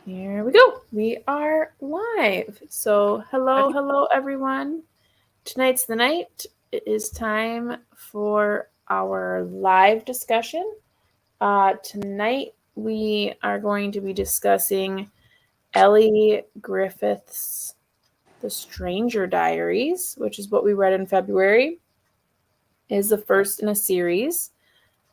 Here we go. We are live. So, hello, everyone. Tonight's the night. It is time for our live discussion. Tonight, we are going to be discussing Elly Griffith's The Stranger Diaries, which is what we read in February. It is the first in a series.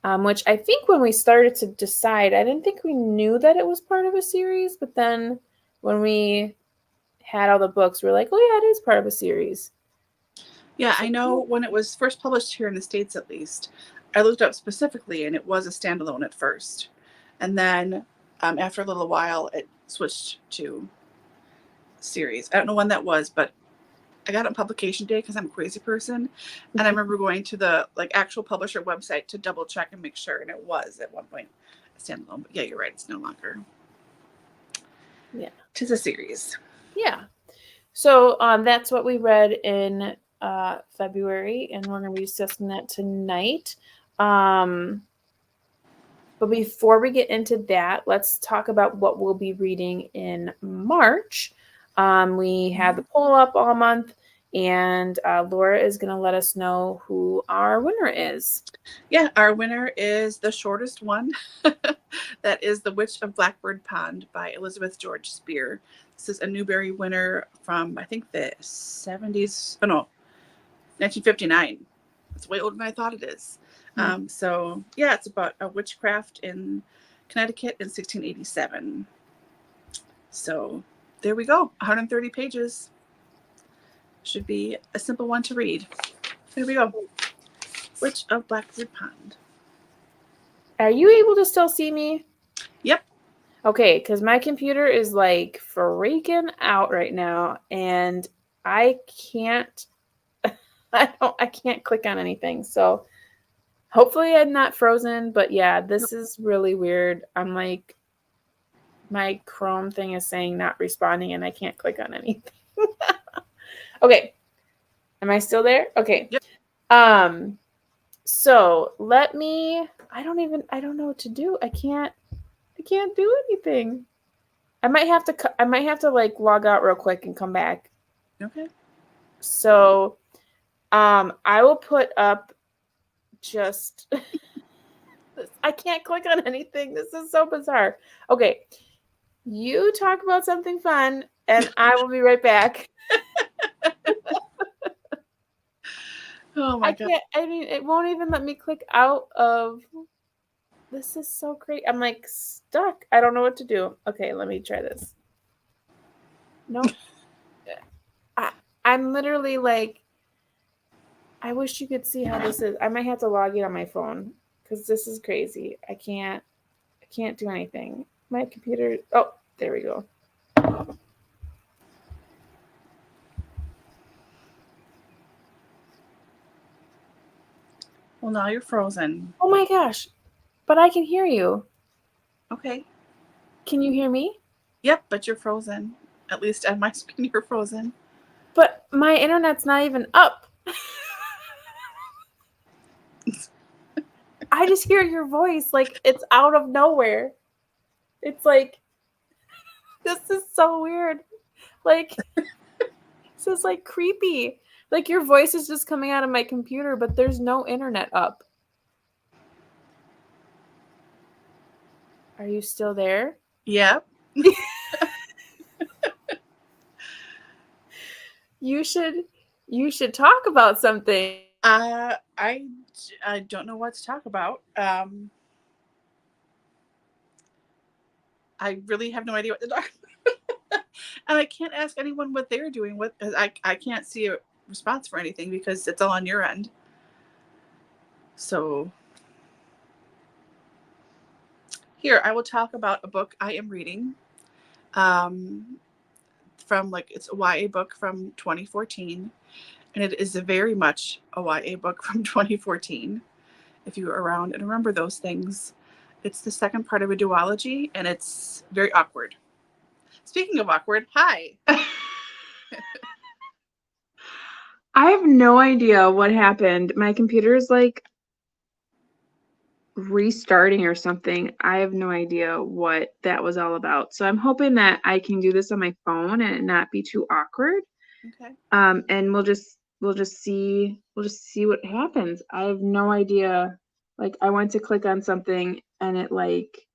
Which I think when we started to decide, I didn't think we knew that it was part of a series, but then when we had all the books, we were like, oh yeah, it is part of a series. Yeah, I know when it was first published here in the States, at least, I looked up specifically and it was a standalone at first. And then after a little while, it switched to series. I don't know when that was, but I got it on publication day because I'm a crazy person. And I remember going to the actual publisher website to double check and make sure. And it was at one point a standalone. But yeah, you're right. It's no longer. Yeah. Tis a series. Yeah. So that's what we read in February, and we're going to be discussing that tonight. But before we get into that, let's talk about what we'll be reading in March. We have the poll up all month, and Laura is going to let us know who our winner is. Yeah, our winner is the shortest one. That is The Witch of Blackbird Pond by Elizabeth George Spear. This is a Newbery winner from, I think, the 70s. Oh, no, 1959. It's way older than I thought it is. So, yeah, it's about a witchcraft in Connecticut in 1687. So, there we go. 130 pages. Should be a simple one to read. There we go. Witch of Blackbird Pond. Are you able to still see me? Yep. Okay, because my computer is like freaking out right now, and I can't. I can't click on anything. So hopefully I'm not frozen. But yeah, this is really weird. I'm like, my Chrome thing is saying not responding, and I can't click on anything. Okay, am I still there? Okay. Yep. So let me. I don't know what to do. I can't do anything. I might have to like log out real quick and come back. Okay. So I will put up just I can't click on anything. This is so bizarre. Okay. You talk about something fun and I will be right back. Oh my God. I mean, it won't even let me click out of. This is so great. I'm like stuck. I don't know what to do. Okay, let me try this. No. I'm literally like, I wish you could see how this is. I might have to log in on my phone because this is crazy. I can't do anything. My computer. Oh, there we go. Well, now you're frozen. Oh my gosh. But I can hear you. Okay. Can you hear me? Yep, but you're frozen. At least on my screen, you're frozen. But my internet's not even up. I just hear your voice like it's out of nowhere. It's like, this is so weird. Like, this is like creepy. Like your voice is just coming out of my computer, but there's no internet up. Are you still there? Yep. You should talk about something. I don't know what to talk about. I really have no idea what to talk about. And I can't ask anyone what they're doing. I can't see a response for anything because it's all on your end. So here, I will talk about a book I am reading. From it's a YA book from 2014. And it is very much a YA book from 2014. If you were around and remember those things. It's the second part of a duology, and it's very awkward. Speaking of awkward, hi. I have no idea what happened. My computer is like restarting or something. I have no idea what that was all about. So I'm hoping that I can do this on my phone and it not be too awkward. Okay. And we'll just see what happens. I have no idea. Like I went to click on something and it like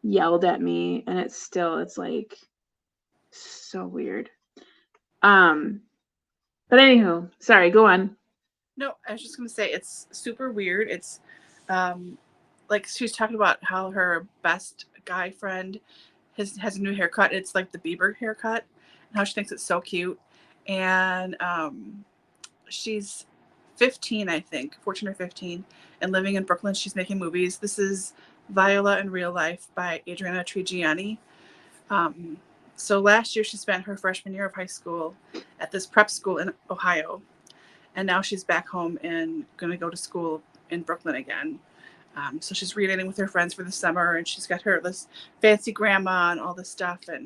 yelled at me and it's like so weird. But anywho, sorry, go on. No, I was just gonna say it's super weird. It's like she was talking about how her best guy friend has a new haircut. It's like the Bieber haircut, and how she thinks it's so cute. And she's 15, I think, 14 or 15, and living in Brooklyn. She's making movies. This is Viola in Real Life by Adriana Trigiani. So last year she spent her freshman year of high school at this prep school in Ohio, and now she's back home and going to go to school in Brooklyn again. So she's reuniting with her friends for the summer, and she's got her this fancy grandma and all this stuff, but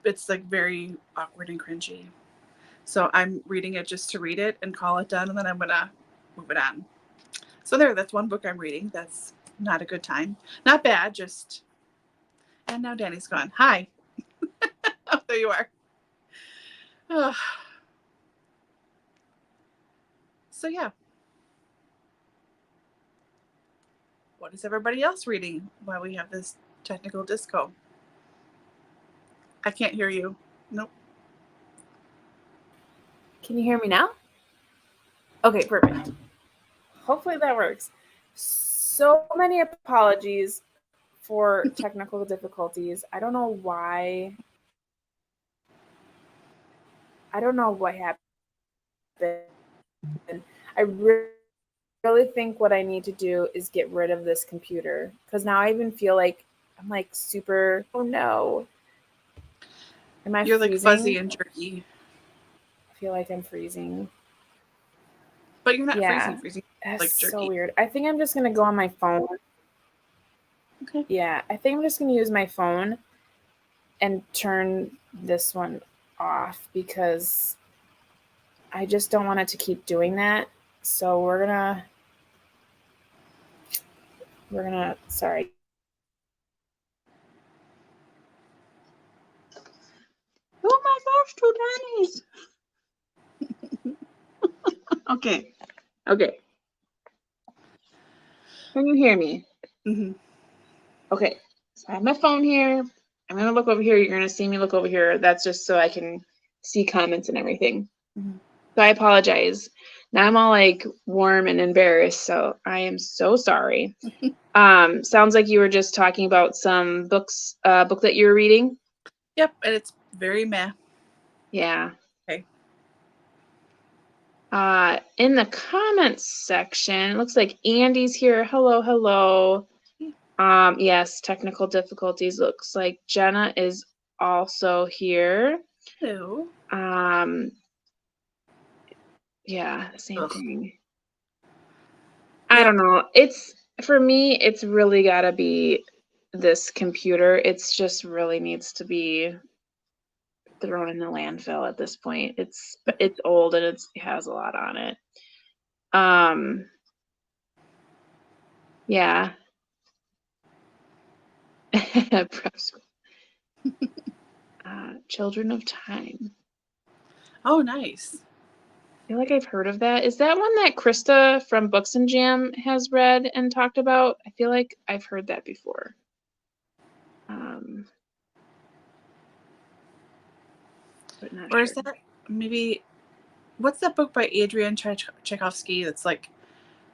it's like very awkward and cringy. So I'm reading it just to read it and call it done, and then I'm gonna move it on. So that's one book I'm reading. That's not a good time, not bad, just. And now Danny's gone. Hi. Oh, there you are. Oh. So yeah. What is everybody else reading while we have this technical disco? I can't hear you. Nope. Can you hear me now? Okay, perfect. Hopefully that works. So many apologies for technical difficulties. I don't know why. I don't know what happened. I really think what I need to do is get rid of this computer because now I even feel like I'm like super. Oh no! Am I? You're freezing? like fuzzy and jerky. I feel like I'm freezing. But you're not freezing. That's like jerky. So weird. I think I'm just gonna go on my phone. Okay. Yeah, I think I'm just gonna use my phone and turn this one off because I just don't want it to keep doing that. So we're gonna sorry. Oh my gosh, two Dannies. Okay. Can you hear me? Mm-hmm. Okay. So I have my phone here. I'm gonna look over here. You're gonna see me look over here. That's just so I can see comments and everything. Mm-hmm. So I apologize. Now I'm all like warm and embarrassed. So I am so sorry. Sounds like you were just talking about some book that you were reading. Yep, and it's very meh. Yeah. Okay. In the comments section, it looks like Andy's here. Hello. Yes, technical difficulties. Looks like Jenna is also here. Hello. Yeah, same thing. Yep. I don't know. It's for me, it's really gotta be this computer. It's just really needs to be thrown in the landfill at this point. It's old and it has a lot on it. Yeah. Prep school. Children of Time. Oh, nice. I feel like I've heard of that. Is that one that Krista from Books and Jam has read and talked about? I feel like I've heard that before. But not Or sure. is that maybe, what's that book by Adrian Tchaikovsky that's like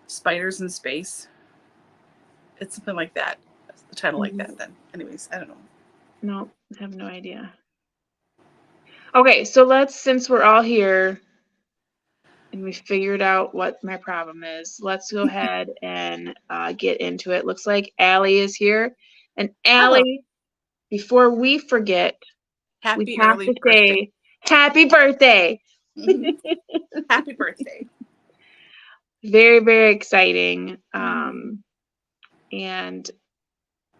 spiders in space? It's something like that. A title like that then. Anyways, I don't know. No, I have no idea. Okay, so since we're all here and we figured out what my problem is, let's go ahead and get into it. Looks like Elly is here. And Elly, before we forget, we have to say happy birthday. Mm-hmm. Happy birthday. Very, very exciting. And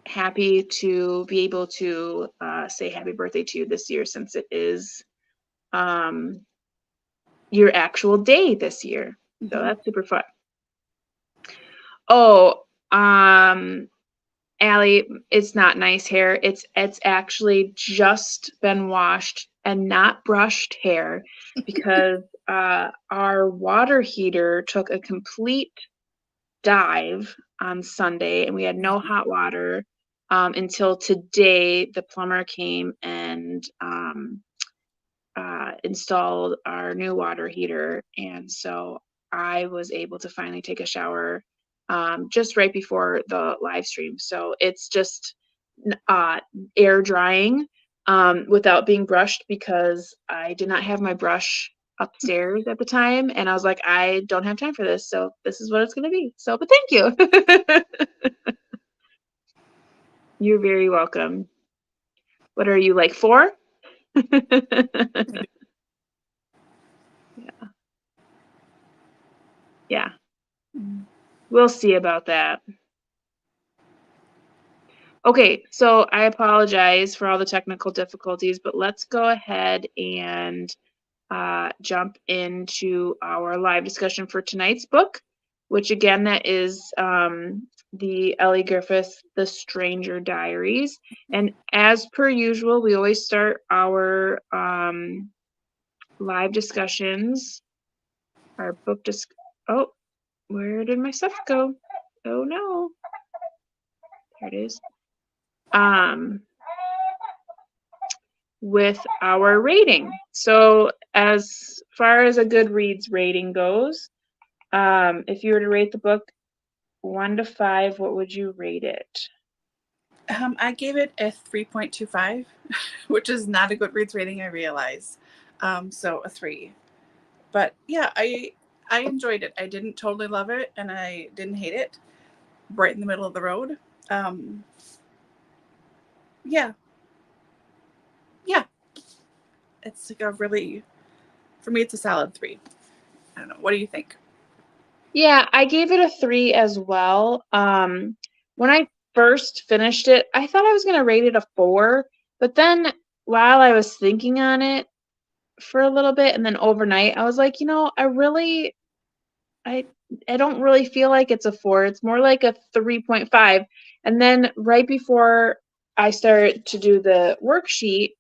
happy to be able to say happy birthday to you this year since it is your actual day this year. So that's super fun. Oh, Allie, it's not nice hair. It's actually just been washed and not brushed hair because our water heater took a complete dive on Sunday and we had no hot water until today. The plumber came and installed our new water heater, and so I was able to finally take a shower just right before the live stream. So it's just air drying without being brushed because I did not have my brush upstairs at the time, and I was like, I don't have time for this, so this is what it's going to be. So, but thank you. You're very welcome. What are you, like 4? Yeah. We'll see about that. Okay, so I apologize for all the technical difficulties, but let's go ahead and jump into our live discussion for tonight's book, which again, that is the Elly Griffith, The Stranger Diaries. And as per usual, we always start our live discussions, our book oh, where did my stuff go? Oh no. There it is. With our rating. So as far as a Goodreads rating goes, if you were to rate the book 1 to 5, what would you rate it? I gave it a 3.25, which is not a Goodreads rating, I realize. So a 3. But yeah, I enjoyed it. I didn't totally love it, and I didn't hate it. Right in the middle of the road. Yeah. It's like a really, for me, it's a solid 3. I don't know. What do you think? Yeah, I gave it a 3 as well. When I first finished it, I thought I was going to rate it a 4, but then while I was thinking on it for a little bit and then overnight, I was like, I don't really feel like it's a 4. It's more like a 3.5. And then right before I started to do the worksheet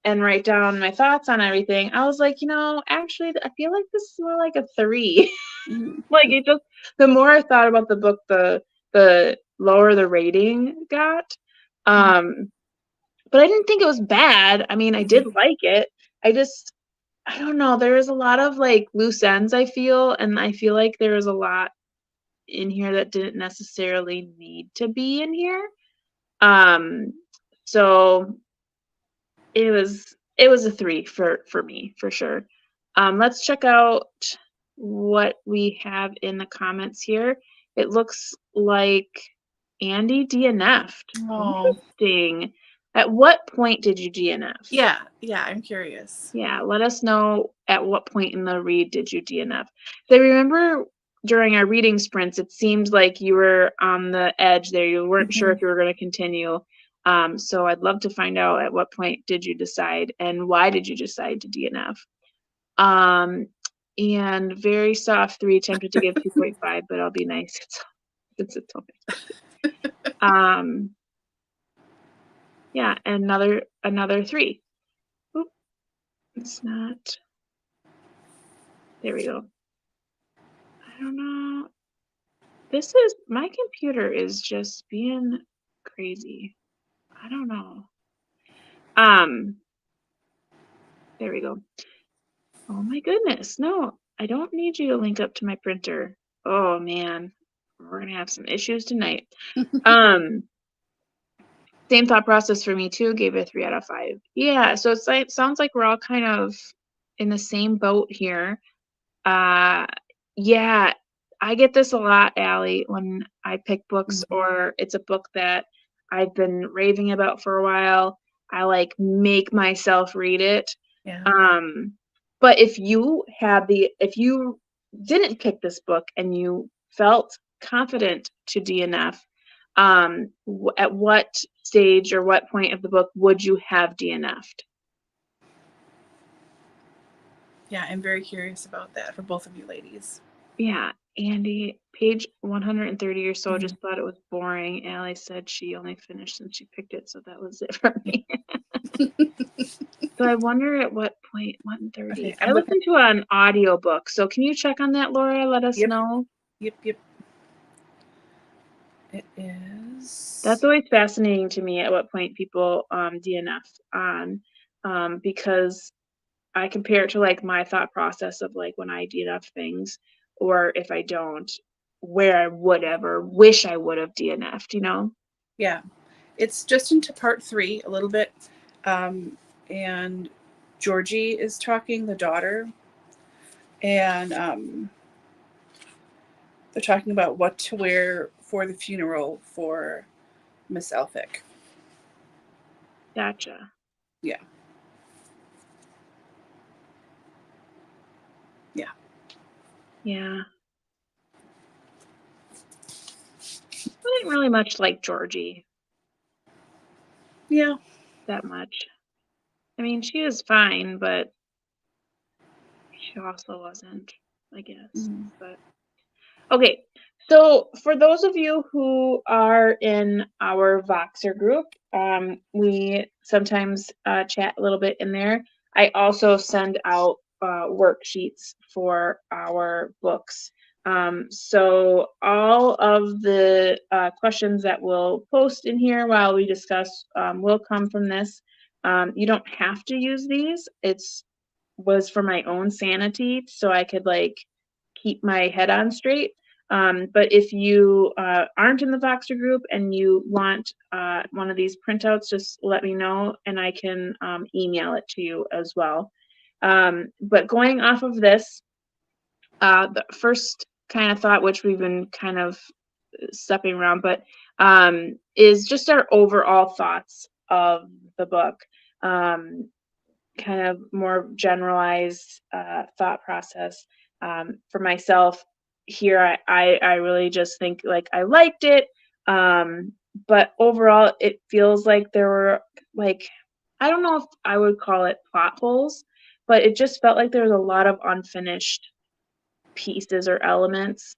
and write down my thoughts on everything, I was like, actually, I feel like this is more like a 3. Like it just, the more I thought about the book, the lower the rating got. But I didn't think it was bad. I mean, I did like it. I don't know. There is a lot of like loose ends, I feel, and I feel like there is a lot in here that didn't necessarily need to be in here. So it was a 3 for me, for sure. Let's check out what we have in the comments here. It looks like Andy DNF'd. Oh. Interesting. At what point did you DNF? Yeah, I'm curious. Yeah, let us know at what point in the read did you DNF. So I remember during our reading sprints, it seemed like you were on the edge there. You weren't sure if you were going to continue. So I'd love to find out at what point did you decide and why did you decide to DNF? And very soft 3, attempted to give 2.5, but I'll be nice since it's only. Yeah, another 3. Oop, it's not. There we go. I don't know. My computer is just being crazy. I don't know. There we go. Oh my goodness. No, I don't need you to link up to my printer. Oh man, we're gonna have some issues tonight. Same thought process for me too. Gave it a 3 out of 5. Yeah, so it sounds like we're all kind of in the same boat here. Yeah, I get this a lot, Allie, when I pick books or it's a book that I've been raving about for a while. I like make myself read it. Yeah. But if you didn't pick this book and you felt confident to DNF, at what stage or what point of the book would you have DNF'd? Yeah, I'm very curious about that for both of you ladies. Yeah, Andy, page 130 or so, Mhm. just thought it was boring. Allie said she only finished since she picked it, so that was it for me. So I wonder at what point 130. Okay, I I'm looking. listened to an audiobook, so can you check on that, Laura? Let us Yep. know. Yep. It is. That's always fascinating to me at what point people DNF on, because I compare it to like my thought process of like when I DNF things, or if I don't, where I would ever wish I would have DNF'd, you know? Yeah. It's just into part 3 a little bit. And Georgie is talking, the daughter, and they're talking about what to wear for the funeral for Miss Elphick. Gotcha. Yeah. Yeah. Yeah. I didn't really much like Georgie Yeah. that much. I mean, she was fine, but she also wasn't, I guess. Mhm. But okay, so for those of you who are in our Voxer group, we sometimes chat a little bit in there. I also send out worksheets for our books. So all of the questions that we'll post in here while we discuss will come from this. You don't have to use these. Was for my own sanity, so I could like keep my head on straight. But if you aren't in the Voxer group and you want one of these printouts, just let me know and I can email it to you as well. But going off of this, the first kind of thought, which we've been kind of stepping around, but is just our overall thoughts of the book. Kind of more generalized thought process. For myself here, I really just think like I liked it, but overall it feels like there were like, I don't know if I would call it plot holes, but it just felt like there was a lot of unfinished pieces or elements,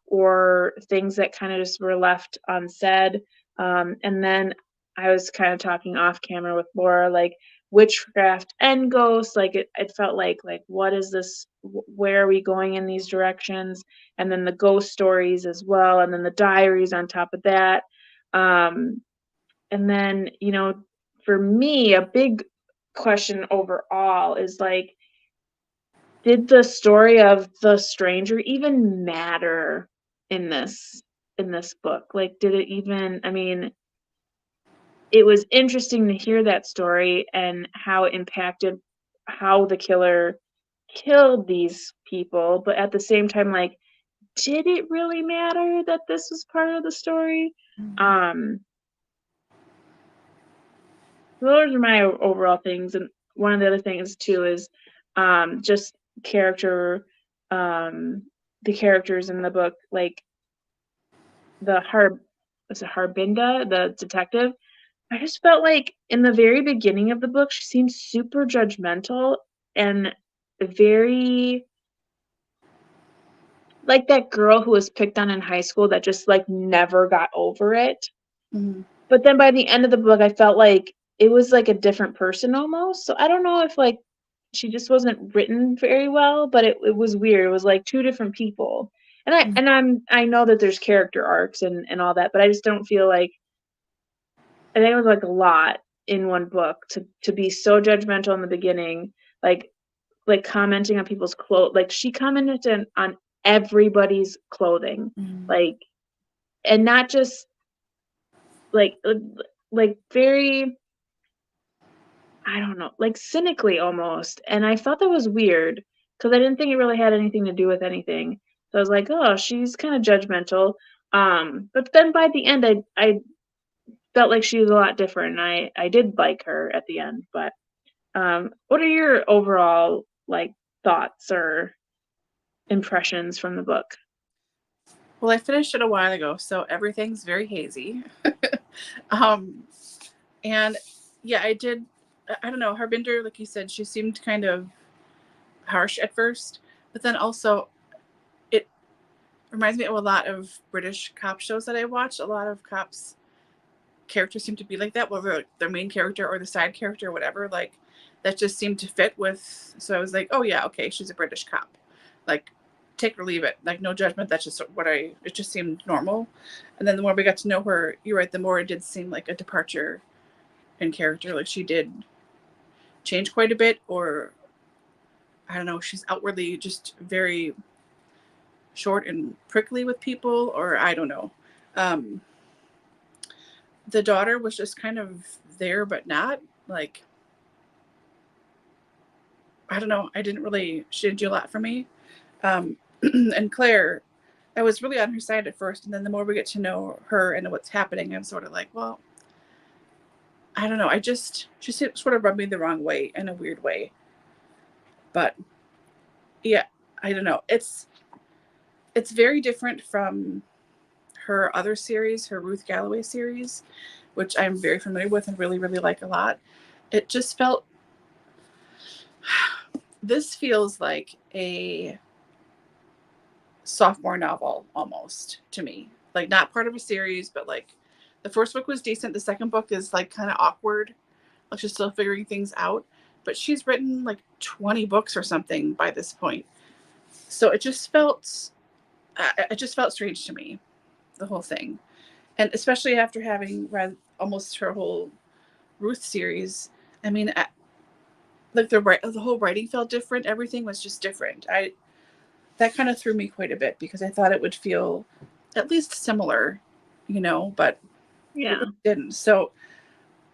or things that kind of just were left unsaid. And then I was kind of talking off camera with Laura, like witchcraft and ghosts, like it felt like what is this, where are we going in these directions? And then the ghost stories as well, and then the diaries on top of that. And then, for me, a big question overall is like, did the story of the stranger even matter in this book? Like, did it even, I mean, it was interesting to hear that story and how it impacted how the killer killed these people, but at the same time, like, did it really matter that this was part of the story? Um, those are my overall things, and one of the other things too is just character, the characters in the book, like was it Harbinda, the detective. I just felt like in the very beginning of the book, she seemed super judgmental and very like that girl who was picked on in high school that just like never got over it. Mhm. But then by the end of the book, I felt like it was like a different person almost. So I don't know if like she just wasn't written very well, but it was weird. It was like two different people. And I know that there's character arcs and all that, but I just don't feel like, I think it was like a lot in one book to be so judgmental in the beginning, like commenting on people's clothes. Like she commented on everybody's clothing, Mhm. like, and not just like very, I don't know, like cynically almost. And I thought that was weird because I didn't think it really had anything to do with anything. So I was like, oh, she's kind of judgmental. But then by the end, I felt like she was a lot different. And I did like her at the end. But what are your overall like thoughts or impressions from the book? Well, I finished it a while ago, so everything's very hazy. um, and yeah, I did. I don't know. Harbinder, like you said, she seemed kind of harsh at first, but then also it reminds me of a lot of British cop shows that I watch. A lot of cops characters seem to be like that, whether their main character or the side character or whatever, like that just seemed to fit with. So I was like, oh yeah, okay, she's a British cop, like take it or leave it, like no judgment. That's just it just seemed normal. And then the more we got to know her, you're right, the more it did seem like a departure in character. Like she did change quite a bit, or I don't know, she's outwardly just very short and prickly with people, or I don't know. The daughter was just kind of there but not, like I don't know, she didn't do a lot for me. And Claire, I was really on her side at first, and then the more we get to know her and what's happening, I'm sort of like, well, I don't know, she sort of rubbed me the wrong way in a weird way. But yeah, I don't know, it's very different from her other series, her Ruth Galloway series, which I'm very familiar with and really, really like a lot. It just felt, this feels like a sophomore novel almost to me. Like not part of a series, but like the first book was decent. The second book is like kind of awkward. Like she's still figuring things out. But she's written like 20 books or something by this point. So it just felt strange to me, the whole thing. And especially after having read almost her whole Ruth series. I mean, like the whole writing felt different. Everything was just different. That kind of threw me quite a bit because I thought it would feel at least similar, but Yeah. it didn't. So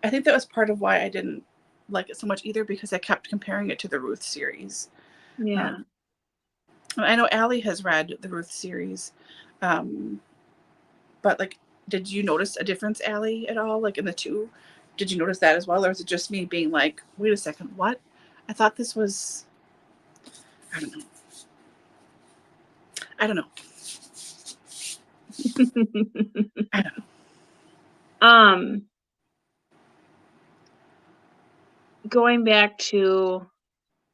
I think that was part of why I didn't like it so much either, because I kept comparing it to the Ruth series. Yeah. I know Allie has read the Ruth series, but like, did you notice a difference, Allie, at all? Like in the two, did you notice that as well, or is it just me being like, wait a second, what? I thought this was, I don't know. I don't know. Going back to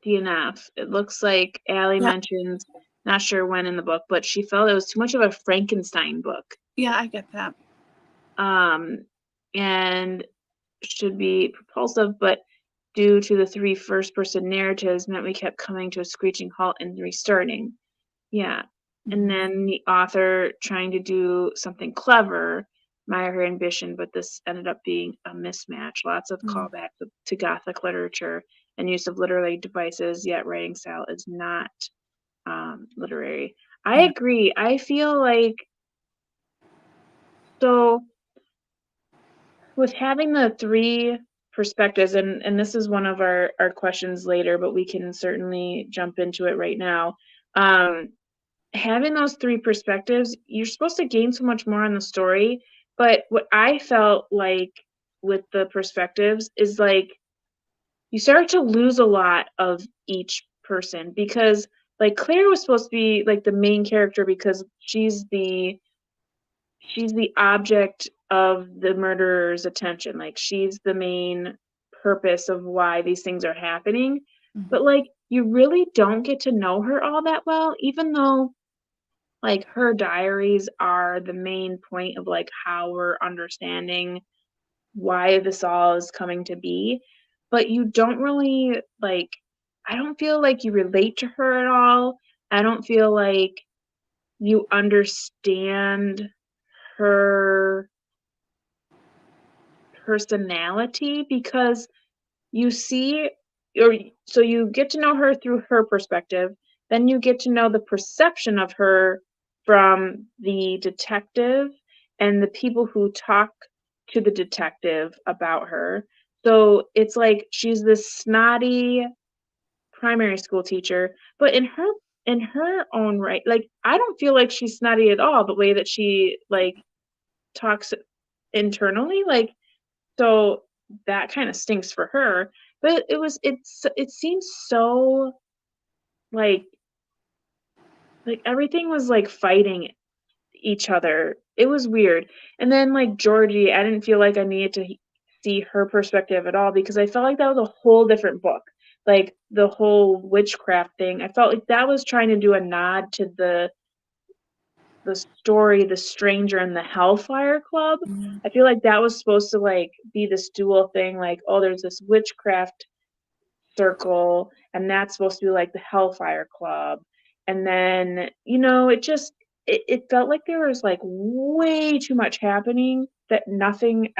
DNF, it looks like Allie mentions, not sure when in the book, but she felt it was too much of a Frankenstein book. Yeah, I get that. And should be propulsive, but due to the 3 first-person narratives meant we kept coming to a screeching halt and restarting. Yeah. Mm-hmm. And then the author trying to do something clever, admire her ambition, but this ended up being a mismatch. Lots of callbacks to Gothic literature and use of literary devices, yet writing style is not literary. I agree. I feel like, so with having the 3 perspectives, and this is one of our questions later, but we can certainly jump into it right now. Having those 3 perspectives, you're supposed to gain so much more on the story, but what I felt like with the perspectives is like you start to lose a lot of each person, because like Claire was supposed to be like the main character because she's the object of the murderer's attention. Like she's the main purpose of why these things are happening. But like you really don't get to know her all that well, even though like her diaries are the main point of like how we're understanding why this all is coming to be. But you don't really like, I don't feel like you relate to her at all. I don't feel like you understand her personality, because you see, or so you get to know her through her perspective, then you get to know the perception of her from the detective and the people who talk to the detective about her. So it's like she's this snotty primary school teacher, but in her own right, like I don't feel like she's snotty at all, the way that she like talks internally, like, so that kind of stinks for her. But it seems so like everything was like fighting each other. It was weird. And then like Georgie, I didn't feel like I needed to see her perspective at all, because I felt like that was a whole different book. Like the whole witchcraft thing, I felt like that was trying to do a nod to the story, The Stranger and the Hellfire Club. Mhm. I feel like that was supposed to like be this dual thing, like, oh, there's this witchcraft circle, and that's supposed to be like the Hellfire Club. And then, it felt like there was like way too much happening that nothing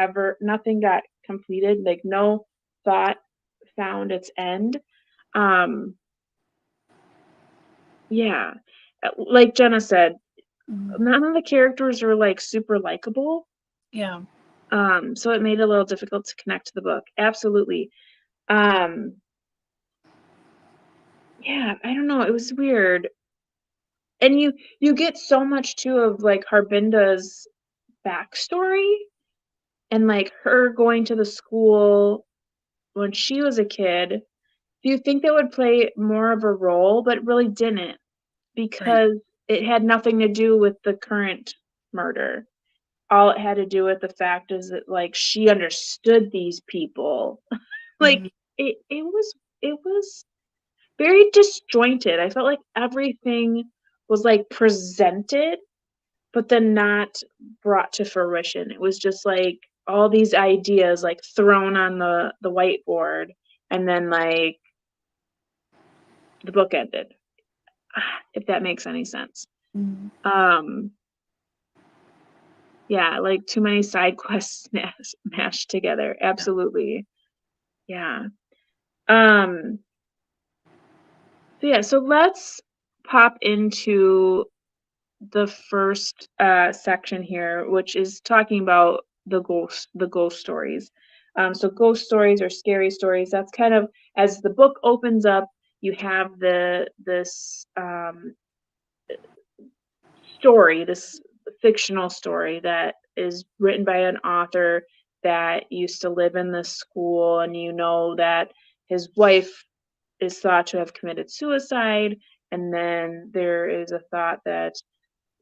got completed, like no thought found its end. Um, yeah. Like Jenna said, Mhm. none of the characters are like super likable. Yeah. So it made it a little difficult to connect to the book. Absolutely. Um, yeah, I don't know. It was weird. And you get so much too of like Harbinda's backstory and like her going to the school when she was a kid. Do you think that would play more of a role? But it really didn't, Right. because it had nothing to do with the current murder. All it had to do with the fact is that like she understood these people. Like Mhm. it was very disjointed. I felt like everything was like presented but then not brought to fruition. It was just like all these ideas like thrown on the whiteboard, and then like the book ended. If that makes any sense. Mhm. Um yeah, like too many side quests mashed together. Yeah. Absolutely. Yeah. Um so let's pop into the first section here, which is talking about the ghost stories. So ghost stories or scary stories. That's kind of, as the book opens up, you have this story, this fictional story that is written by an author that used to live in this school, and you know that his wife is thought to have committed suicide, and then there is a thought that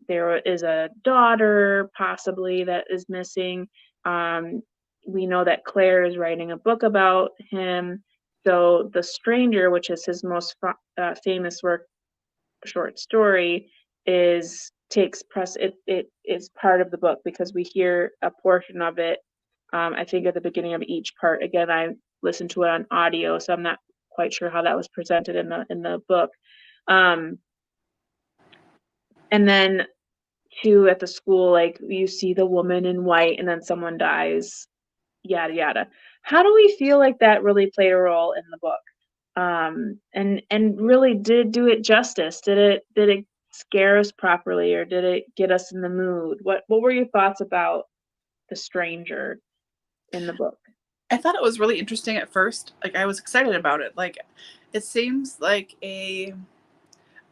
there is a daughter possibly that is missing. Um, we know that Claire is writing a book about him. So The Stranger, which is his most famous short story, it is part of the book because we hear a portion of it. I think at the beginning of each part. Again, I listened to it on audio, so I'm not quite sure how that was presented in the book. Um, and then too, at the school, like you see the woman in white and then someone dies, yada yada. How do we feel like that really played a role in the book? And really did do it justice? Did it scare us properly, or did it get us in the mood? What were your thoughts about the stranger in the book? I thought it was really interesting at first. Like I was excited about it. Like it seems like a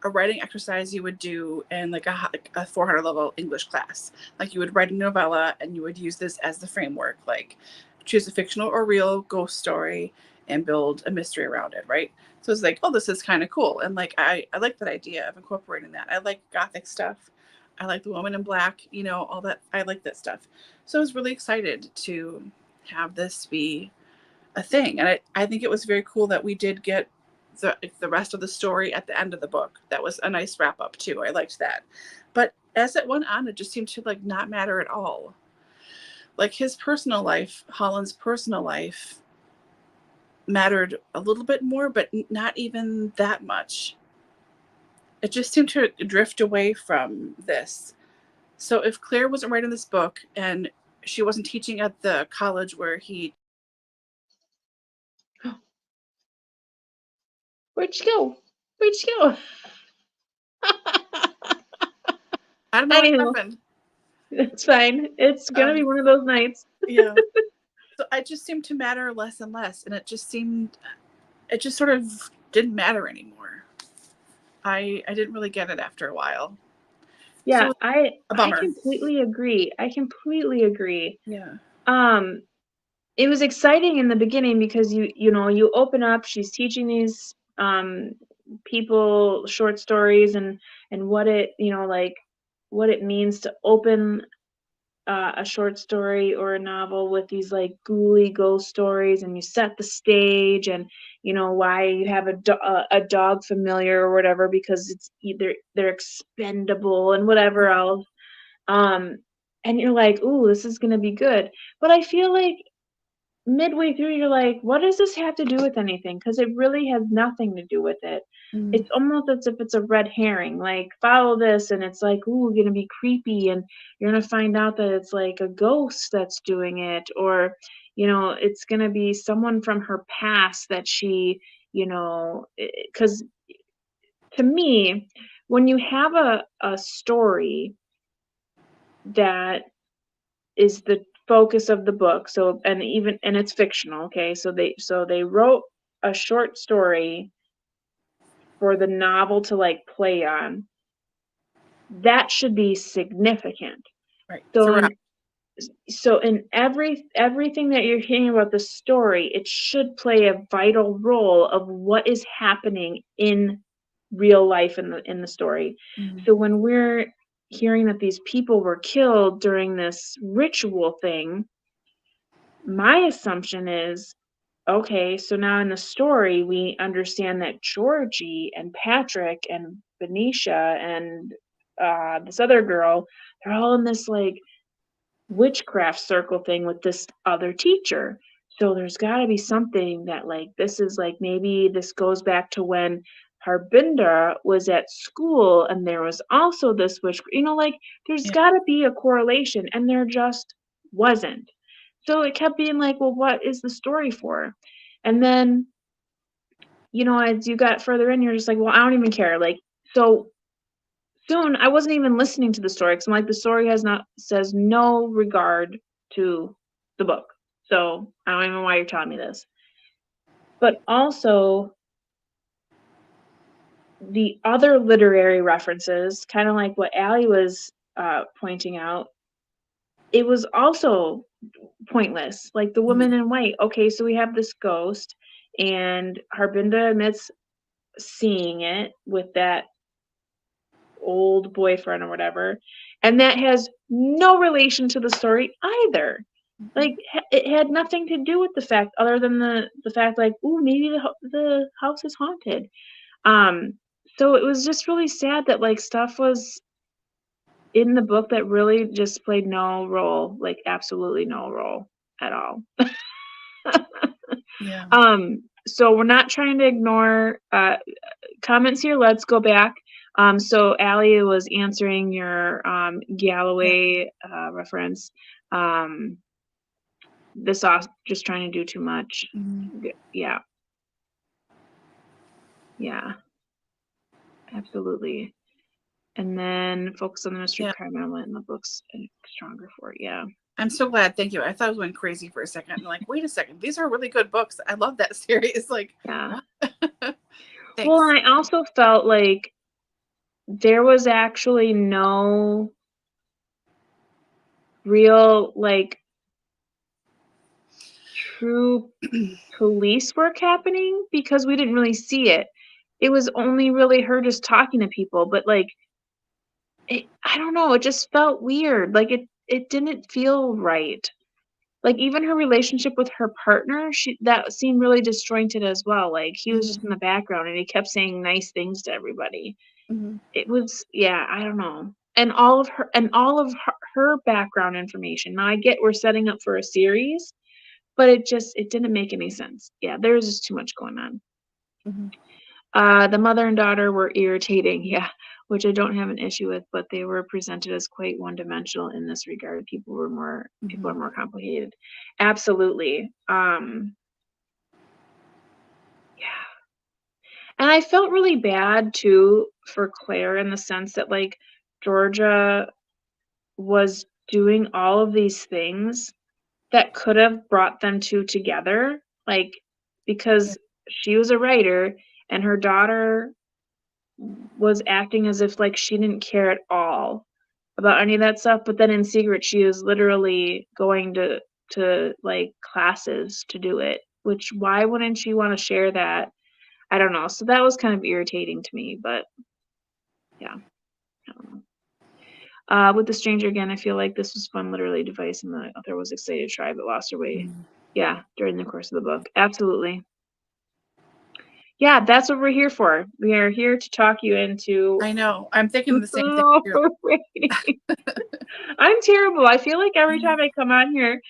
writing exercise you would do in like a 400 level English class. Like you would write a novella and you would use this as the framework. Like choose a fictional or real ghost story and build a mystery around it, right? So it's like, oh, this is kind of cool. And like I like that idea of incorporating that. I like gothic stuff. I like the woman in black, all that. I like that stuff. So I was really excited to have this be a thing. And I think it was very cool that we did get the rest of the story at the end of the book. That was a nice wrap up too. I liked that. But as it went on, it just seemed to like not matter at all. Like his personal life, Holland's personal life mattered a little bit more, but not even that much. It just seemed to drift away from this. So if Claire wasn't writing this book and she wasn't teaching at the college where he Where'd you go? Where'd you go? I don't know what Anywho, happened. it's fine. It's gonna be Um, one of those nights. yeah. So I just seemed to matter less and less, and it just sort of didn't matter anymore. I didn't really get it after a while. So it Yeah, was a I bummer. completely agree. I completely agree. Yeah. Um, it was exciting in the beginning because you open up, she's teaching these people short stories and what it, like what it means to open a short story or a novel with these like ghouly ghost stories, and you set the stage, and you know why you have a dog familiar or whatever, because it's either they're expendable and whatever else. And you're like, ooh, this is gonna be good. But I feel like midway through you're like, what does this have to do with anything? Because it really has nothing to do with it. It's almost as if it's a red herring, like follow this, and it's like, ooh, gonna be creepy, and you're gonna find out that it's like a ghost that's doing it, or you know, it's gonna be someone from her past that she, you know, because to me, when you have a story that is the focus of the book, so and it's fictional, okay, so they wrote a short story for the novel to like play on, that should be significant. Right. So in everything that you're hearing about the story, it should play a vital role of what is happening in real life in the story. So when we're hearing that these people were killed during this ritual thing, my assumption is, okay, so now in the story, we understand that Georgie and Patrick and Benicia and this other girl, they're all in this like witchcraft circle thing with this other teacher. So there's got to be something that like this is like, maybe this goes back to when Harbinda was at school and there was also this witch, you know, like there's got to be a correlation, and there just wasn't. So it kept being like, well, what is the story for? And then, you know, as you got further in, you're just like, well, I don't even care. Like, so soon I wasn't even listening to the story, because I'm like, the story says no regard to the book. So I don't even know why you're telling me this. But also the other literary references, kind of like what Elly was pointing out, it was also pointless. Like the woman in white. Okay, so we have this ghost, and Harbinda admits seeing it with that old boyfriend or whatever, and that has no relation to the story either. Like it had nothing to do with the fact, other than the fact like, ooh, maybe the house is haunted. So it was just really sad that like stuff was in the book that really just played no role, like absolutely no role at all. Yeah. So we're not trying to ignore comments here. Let's go back. So Elly was answering your Galloway reference. This off just trying to do too much. Yeah. Yeah. Absolutely. And then focus on the mystery of crime element in the books and stronger for it. Yeah. I'm so glad. Thank you. I thought I was going crazy for a second. I'm like, wait a second. These are really good books. I love that series. Like, yeah. Thanks. Well, I also felt like there was actually no real, like, true police work happening, because we didn't really see it. It was only really her just talking to people, but like, I don't know, it just felt weird. Like it didn't feel right. Like even her relationship with her partner, that seemed really disjointed as well. Like he was just in the background and he kept saying nice things to everybody. It was, yeah, I don't know. And all of her background information. Now I get we're setting up for a series, but it didn't make any sense. Yeah, there was just too much going on. The mother and daughter were irritating, yeah, which I don't have an issue with, but they were presented as quite one-dimensional in this regard. People are more complicated. Absolutely. Yeah. And I felt really bad too for Claire, in the sense that like Georgia was doing all of these things that could have brought them two together, like because she was a writer and her daughter was acting as if like she didn't care at all about any of that stuff, but then in secret she was literally going to like classes to do it, which why wouldn't she want to share that? I don't know. So that was kind of irritating to me, but yeah. I don't With the stranger again, I feel like this was fun literary device, and the author was excited to try, but lost her way. Yeah, during the course of the book. Absolutely. Yeah, that's what we're here for. We are here to talk you into. I know. I'm thinking the same thing too. I'm terrible. I feel like every time I come on here,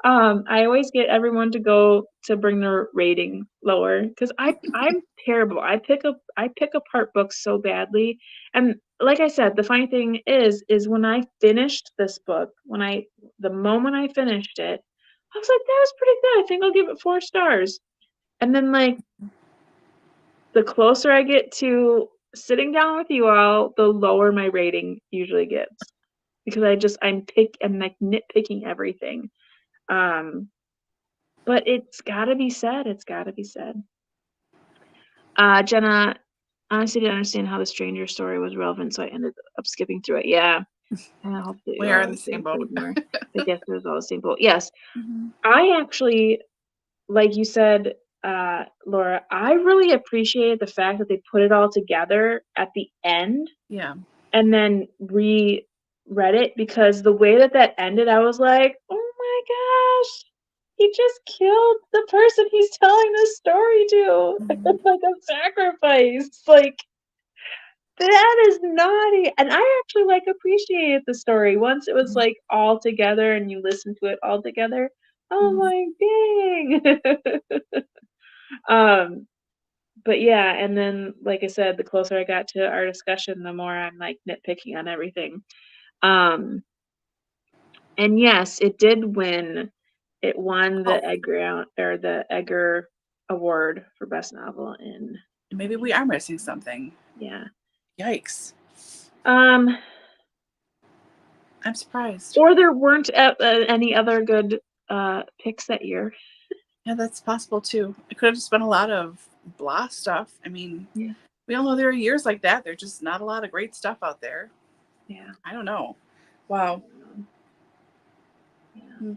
I always get everyone to go to bring their rating lower because I'm terrible. I pick apart books so badly, and like I said, the funny thing is when I finished this book, the moment I finished it, I was like, that was pretty good. I think I'll give it 4 stars. And then like the closer I get to sitting down with you all, the lower my rating usually gets because I'm like nitpicking everything. But it's gotta be said. It's gotta be said. Jenna honestly didn't understand how the stranger story was relevant, so I ended up skipping through it. Yeah. We are in the same boat. I guess it was all the same boat. Yes. I actually, like you said, Laura, I really appreciated the fact that they put it all together at the end. Yeah. And then reread it because the way that ended, I was like, oh my gosh, he just killed the person he's telling this story to. Like a sacrifice. Like, that is naughty. And I actually like appreciated the story once it was like all together and you listen to it all together. I'm like, dang. But yeah, and then like I said, the closer I got to our discussion, the more I'm like nitpicking on everything. And yes, it did win. It won the Edgar Award for best novel in. Maybe we are missing something. Yeah. Yikes. I'm surprised. Or there weren't any other good picks that year. Yeah, that's possible too. It could have just been a lot of blah stuff. I mean, yeah. We all know there are years like that. There's just not a lot of great stuff out there. Yeah. I don't know. Wow. Yeah.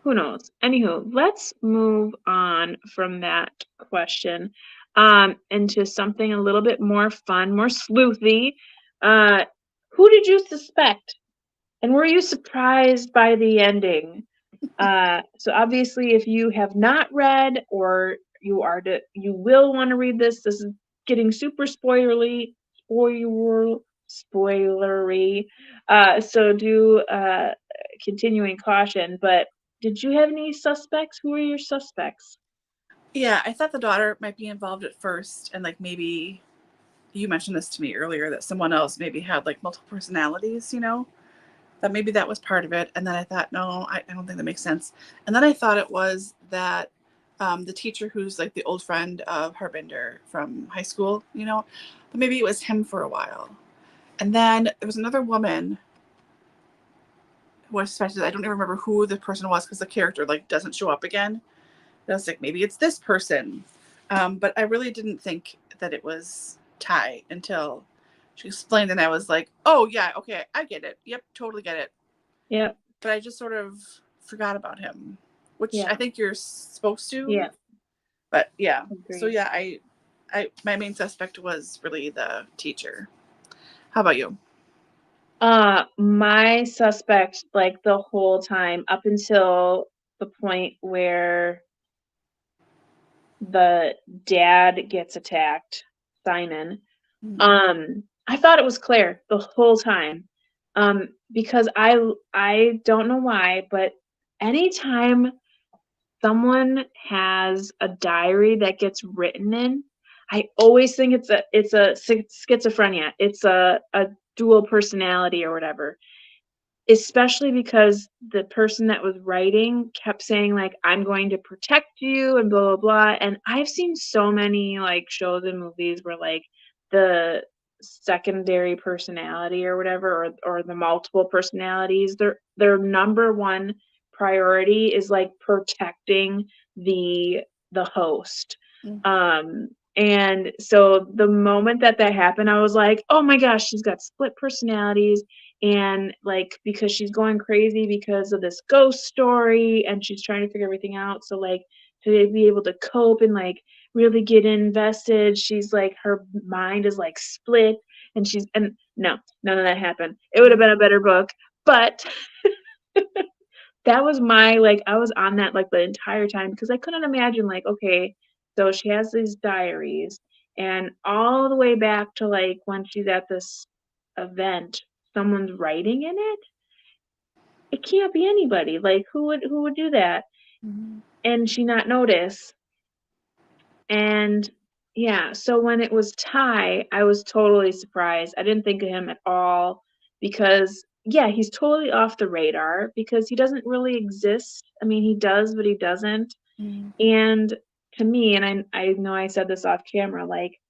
Who knows? Anywho, let's move on from that question into something a little bit more fun, more sleuthy. Who did you suspect? And were you surprised by the ending? So obviously, if you have not read or you will want to read this. This is getting super spoilery. So do continuing caution. But did you have any suspects? Who are your suspects? Yeah, I thought the daughter might be involved at first, and like maybe you mentioned this to me earlier that someone else maybe had like multiple personalities, that maybe that was part of it. And then I thought, no, I don't think that makes sense. And then I thought it was that the teacher who's like the old friend of Harbinder from high school, but maybe it was him for a while. And then there was another woman who I suspected. I don't even remember who the person was because the character like doesn't show up again. And I was like, maybe it's this person. But I really didn't think that it was Ty until she explained, and I was like, oh yeah, okay, I get it. Yep, totally get it. Yeah. But I just sort of forgot about him, which I think you're supposed to. Yeah. But yeah. Agreed. So yeah, I my main suspect was really the teacher. How about you? My suspect, like the whole time up until the point where the dad gets attacked, Simon. I thought it was Claire the whole time. Because I don't know why, but anytime someone has a diary that gets written in, I always think it's a schizophrenia. It's a dual personality or whatever. Especially because the person that was writing kept saying like, I'm going to protect you and blah blah blah. And I've seen so many like shows and movies where like the secondary personality or whatever, or the multiple personalities, their number one priority is like protecting the host. And so the moment that happened, I was like, oh my gosh, she's got split personalities. And like, because she's going crazy because of this ghost story and she's trying to figure everything out. So like, to be able to cope and like really get invested, she's like, her mind is like split. And no, none of that happened. It would have been a better book, but that was my, like, I was on that, like, the entire time because I couldn't imagine, like, okay, so she has these diaries and all the way back to, like, when she's at this event, someone's writing in it. It can't be anybody. Like, who would do that? Mm-hmm. And she not notice. And yeah, so when it was Ty, I was totally surprised. I didn't think of him at all because yeah, he's totally off the radar because he doesn't really exist. I mean, he does, but he doesn't. Mm-hmm. And to me, and I know I said this off camera, like,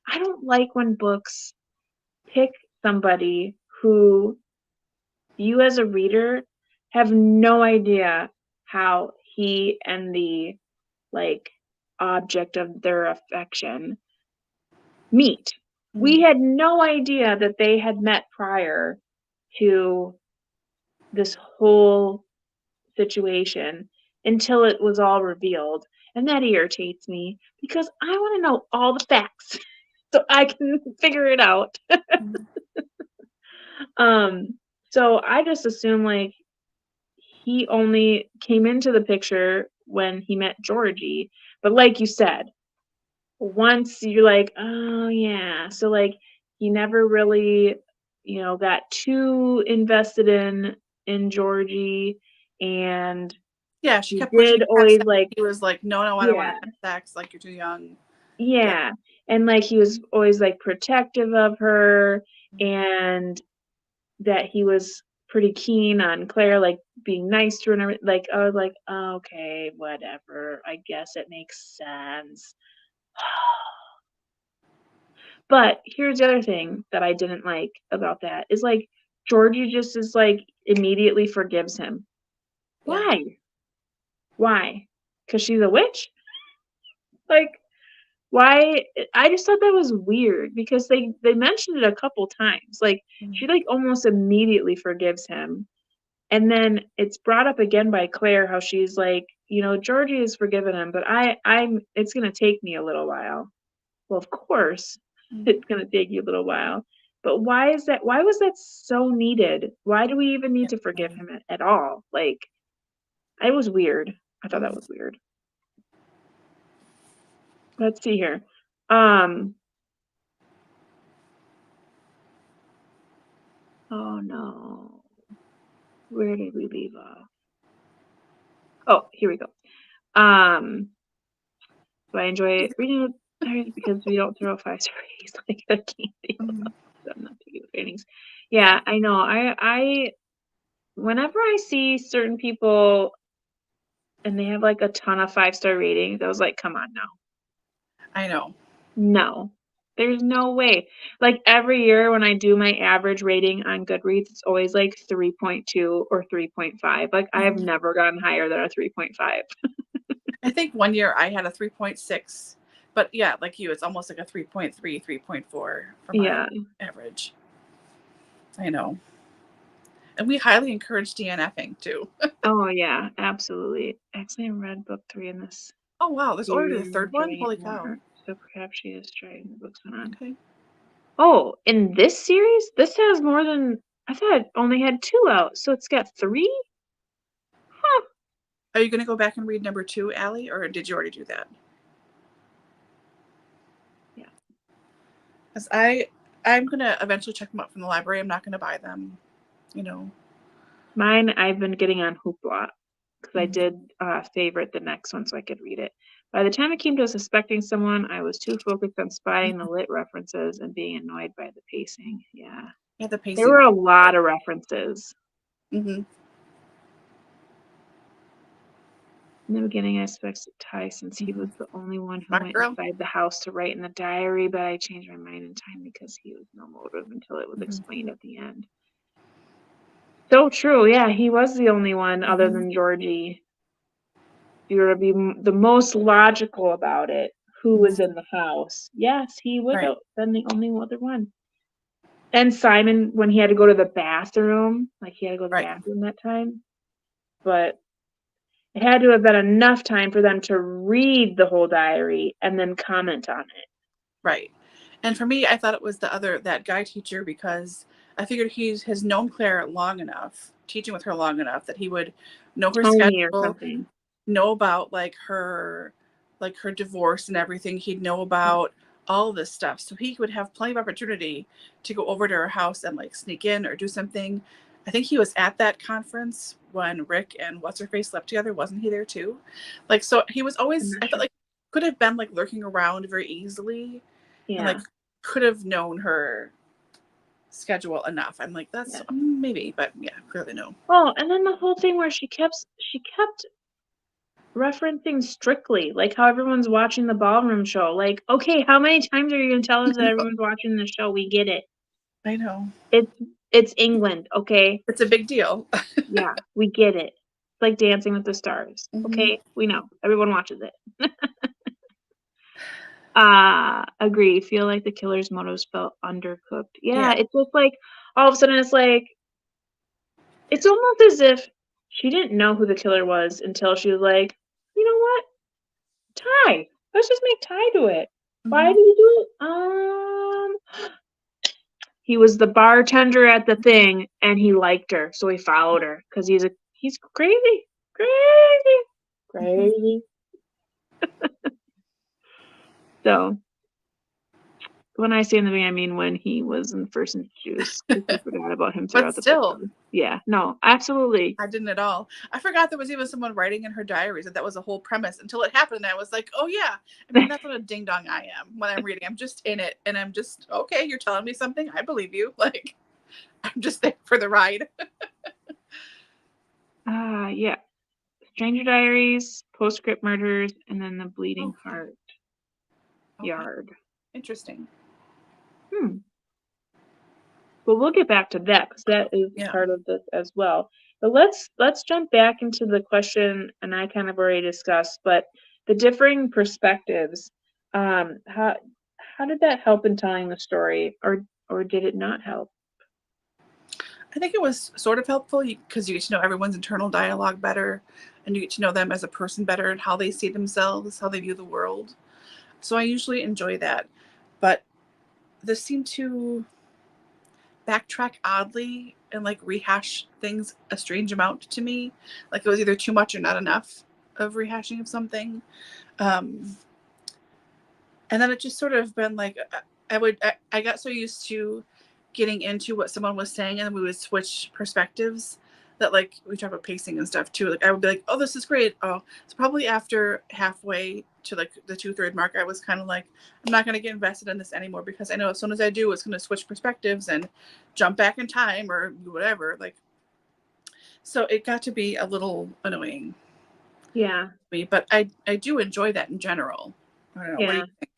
I don't like when books pick somebody who you as a reader have no idea how he and the, like, object of their affection meet. We had no idea that they had met prior to this whole situation until it was all revealed. And that irritates me because I want to know all the facts so I can figure it out. So I just assume, like, he only came into the picture when he met Georgie. But like you said, once you're like, oh yeah, so like he never really, got too invested in Georgie, and Yeah, she he kept pushing did past always that. like, He was like, no, I don't want yeah, to have sex. Like, you're too young. Yeah. yeah, and like he was always like protective of her, and that he was pretty keen on Claire, like being nice to her and everything. Like I was like, oh, okay, whatever. I guess it makes sense. But here's the other thing that I didn't like about that is, like, Georgie just is like immediately forgives him. Yeah. Why? Why? Because she's a witch? Like, why? I just thought that was weird because they mentioned it a couple times. Like, she like almost immediately forgives him. And then it's brought up again by Claire how she's like, Georgie has forgiven him, but I'm it's gonna take me a little while. Well, of course, it's gonna take you a little while. But why is that? Why was that so needed? Why do we even need to forgive him at all? Like, it was weird. I thought that was weird. Let's see here. Oh no. Where did we leave off? Oh, here we go. Do I enjoy reading it because we don't throw 5-star ratings like a candy? I'm not picky with ratings. Yeah, I know. I whenever I see certain people and they have like a ton of 5-star ratings, I was like, come on now. I know. No. There's no way. Like every year when I do my average rating on Goodreads, it's always like 3.2 or 3.5. Like I have never gotten higher than a 3.5. I think one year I had a 3.6, but yeah, like you, it's almost like a 3.3, 3.4 for my average. I know. And we highly encourage DNFing too. Oh yeah, absolutely. Actually, I read book 3 in this. Oh wow, there's already a third one? Holy cow. So perhaps she is trying the books went on. Okay. Oh, in this series? This has more than, I thought it only had 2 out, so it's got 3? Huh. Are you going to go back and read number 2, Allie, or did you already do that? Yeah. Because I'm going to eventually check them out from the library. I'm not going to buy them, Mine, I've been getting on Hoopla because I did favorite the next one so I could read it. By the time it came to suspecting someone, I was too focused on spotting the lit references and being annoyed by the pacing. Yeah. Yeah, the pacing. There were a lot of references. Mm-hmm. In the beginning, I suspected Ty since he was the only one who went inside the house to write in the diary, but I changed my mind in time because he was no motive until it was explained at the end. So true. Yeah, he was the only one other than Georgie. If you were to be the most logical about it, who was in the house? Yes, he would have been the only other one. And Simon, when he had to go to the bathroom, like he had to go to the bathroom that time. But it had to have been enough time for them to read the whole diary and then comment on it. Right. And for me, I thought it was that guy teacher, because I figured he has known Claire long enough, teaching with her long enough, that he would know her Tony or schedule, something. know about her divorce and everything. He'd know about all this stuff. So he would have plenty of opportunity to go over to her house and sneak in or do something. I think he was at that conference when Rick and What's-Her-Face slept together. Wasn't he there too? So he was always, I felt like, could have been lurking around very easily. Yeah. And could have known her schedule enough. I'm that's maybe, but yeah, clearly no. Oh, and then the whole thing where she kept referencing Strictly, how everyone's watching the ballroom show. Okay, how many times are you gonna tell us that everyone's watching the show? We get it. I know. It's England, okay? It's a big deal. Yeah, we get it. It's like Dancing with the Stars. Okay, we know. Everyone watches it. Agree. Feel like the killer's motives felt undercooked. Yeah, it's just all of a sudden it's almost as if she didn't know who the killer was until she was like, you know what? Ty. Let's just make Ty do it. Why did he do it? He was the bartender at the thing and he liked her, so he followed her because he's crazy. Crazy. So when I say in the beginning, I mean when he was in First and Juice. We forgot about him throughout the episode. Yeah, no, absolutely. I didn't at all. I forgot there was even someone writing in her diaries that was a whole premise until it happened. And I was like, oh yeah. I mean, that's what a ding dong I am when I'm reading. I'm just in it, and I'm just, okay, you're telling me something, I believe you. I'm just there for the ride. Yeah. Stranger Diaries, Postscript Murders, and then the Bleeding Heart Yard. Interesting. Well, we'll get back to that because that is part of this as well. But let's jump back into the question, and I kind of already discussed, but the differing perspectives. How did that help in telling the story, or did it not help? I think it was sort of helpful because you get to know everyone's internal dialogue better, and you get to know them as a person better and how they see themselves, how they view the world. So I usually enjoy that. But this seemed to backtrack oddly and rehash things a strange amount to me. It was either too much or not enough of rehashing of something. And then it just sort of been I got so used to getting into what someone was saying, and then we would switch perspectives that we talk about pacing and stuff too. I would be like, oh, this is great. Oh, so probably after halfway to the 2/3 mark, I was kind of I'm not going to get invested in this anymore, because I know as soon as I do, it's going to switch perspectives and jump back in time or whatever. So it got to be a little annoying. Yeah. But I do enjoy that in general. I don't know. Yeah. What do you think?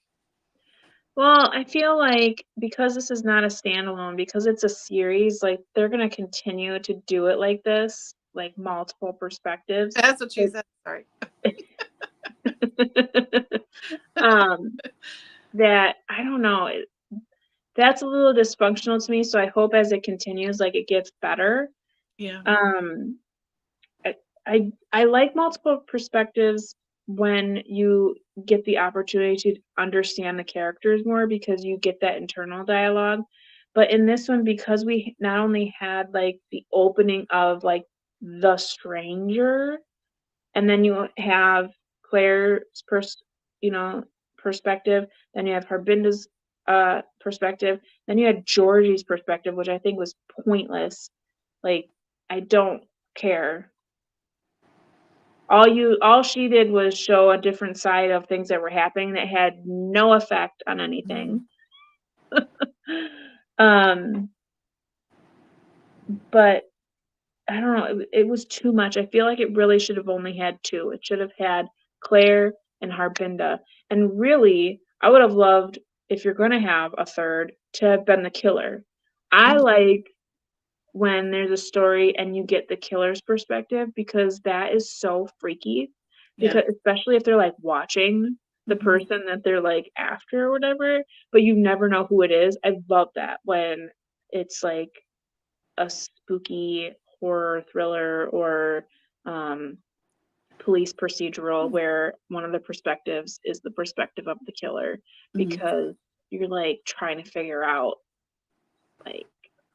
Well, I feel like because this is not a standalone, because it's a series, they're going to continue to do it like this, multiple perspectives. That's what she said. Sorry. That, I don't know, that's a little dysfunctional to me, so I hope as it continues, it gets better. Yeah. I like multiple perspectives when you get the opportunity to understand the characters more, because you get that internal dialogue. But in this one, because we not only had the opening of the stranger, and then you have Claire's perspective, then you have Harbinda's perspective, then you had Georgie's perspective, which I think was pointless. I don't care. All she did was show a different side of things that were happening that had no effect on anything. But I don't know, it was too much. I feel like it really should have only had two. It should have had Claire and Harbinda. And really, I would have loved, if you're going to have a third, to have been the killer. I like when there's a story and you get the killer's perspective, because that is so freaky. Because especially if they're watching the person that they're after or whatever, but you never know who it is. I love that when it's a spooky horror thriller or police procedural where one of the perspectives is the perspective of the killer, because you're like trying to figure out like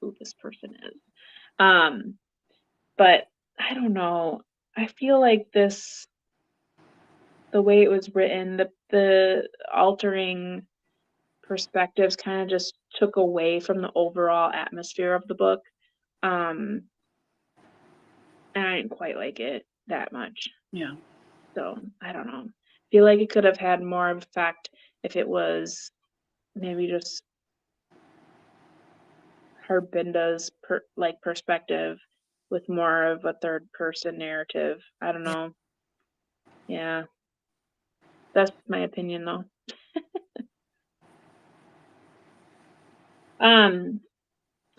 who this person is. But I don't know. I feel like this, the way it was written, the altering perspectives kind of just took away from the overall atmosphere of the book. And I didn't quite like it that much. Yeah. So I don't know. I feel like it could have had more effect if it was maybe just Harbinda's perspective with more of a third person narrative. I don't know. Yeah. That's my opinion though.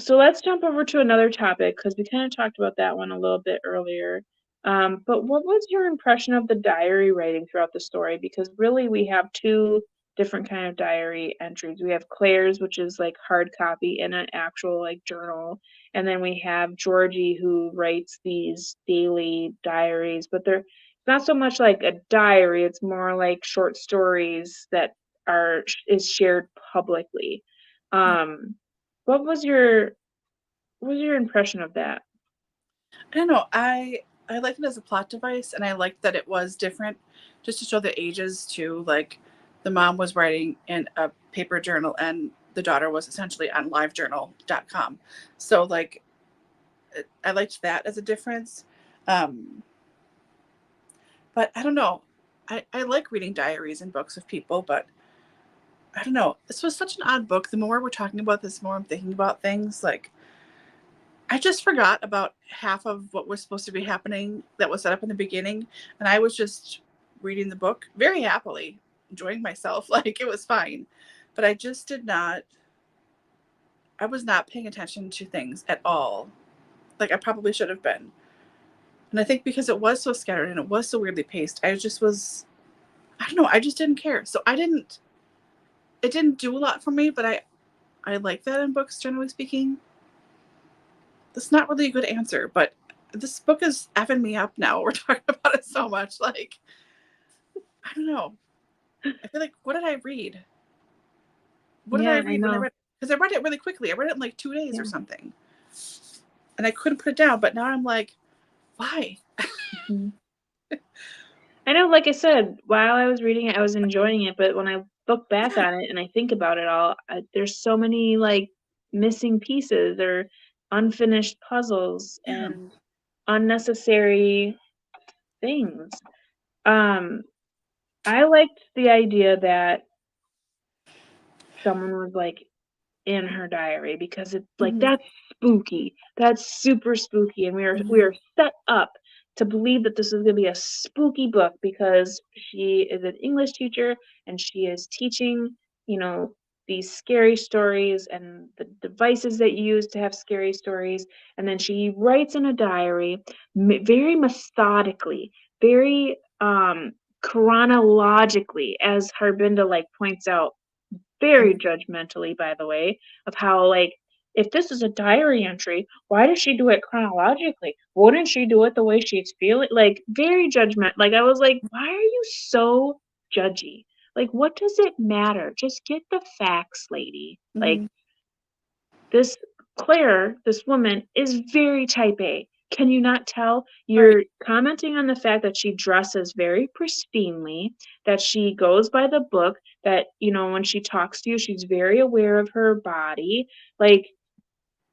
So let's jump over to another topic because we kind of talked about that one a little bit earlier. But what was your impression of the diary writing throughout the story? Because really we have two different kind of diary entries. We have Claire's, which is like hard copy in an actual like journal, and then we have Georgie who writes these daily diaries, but they're not so much like a diary, it's more like short stories that is shared publicly. What was your impression of that? I don't know. I liked it as a plot device, and I liked that it was different, just to show the ages too. Like, the mom was writing in a paper journal, and the daughter was essentially on livejournal.com. So, like, I liked that as a difference. But I don't know. I like reading diaries and books of people, but I don't know. This was such an odd book. The more we're talking about this, the more I'm thinking about things. Like, I just forgot about half of what was supposed to be happening that was set up in the beginning. And I was just reading the book very happily, enjoying myself. Like, it was fine. But I just I was not paying attention to things at all. Like, I probably should have been. And I think because it was so scattered and it was so weirdly paced, I don't know, I just didn't care. So it didn't do a lot for me, but I like that in books, generally speaking. That's not really a good answer, but this book is effing me up now. We're talking about it so much. Like, I don't know. I feel like, what did I read? What did I Yeah, I read when I know. read? Because I read it really quickly. I read it in like 2 days Yeah. or something, and I couldn't put it down. But now I'm like, why? Mhm. I know, like I said, while I was reading it, I was enjoying it, but when I look back Yeah, on it and I think about it all, there's so many like missing pieces or unfinished puzzles yeah. and unnecessary things. Um, I liked the idea that someone was like in her diary because it's like Mm-hmm. that's spooky. That's super spooky, and we Mm-hmm. are set up to believe that this is going to be a spooky book because she is an English teacher and she is teaching, you know, these scary stories and the devices that you use to have scary stories, and then she writes in a diary very methodically, very chronologically, as Harbinda like points out very judgmentally, by the way, of how, like, if this is a diary entry, why does she do it chronologically? Wouldn't she do it the way she's feeling? Like, very judgment. Like, I was like, why are you so judgy? Like, what does it matter? Just get the facts, lady. Like, Mm-hmm. this Claire, this woman, is very type A. Can you not tell? Right. You're commenting on the fact that she dresses very pristinely, that she goes by the book, that, you know, when she talks to you, she's very aware of her body. Like,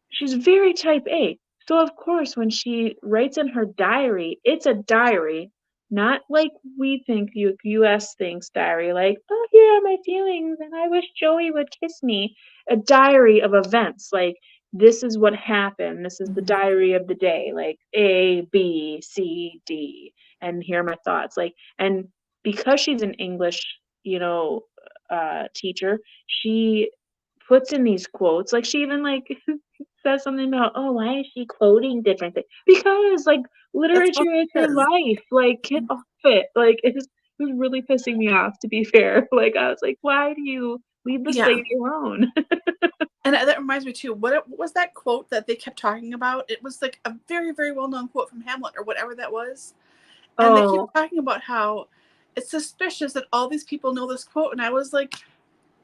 she's very type A. So of course, when she writes in her diary, it's a diary, not like we think US thinks diary, like, oh, here are my feelings and I wish Joey would kiss me. A diary of events, like this is what happened. This is the Mm-hmm. diary of the day, like A, B, C, D, and here are my thoughts. Like, and because she's an English, you know, teacher, she puts in these quotes. Like she even like says something about, oh, why is she quoting different things? Because like That's what literature is it her is. life. Like get off it. Like it was really pissing me off, to be fair. Like I was like, why do you leave this Yeah. lady alone? And that reminds me too. What was that quote that they kept talking about? It was like a very, very well-known quote from Hamlet or whatever that was. And they keep Oh, talking about how it's suspicious that all these people know this quote. And I was like,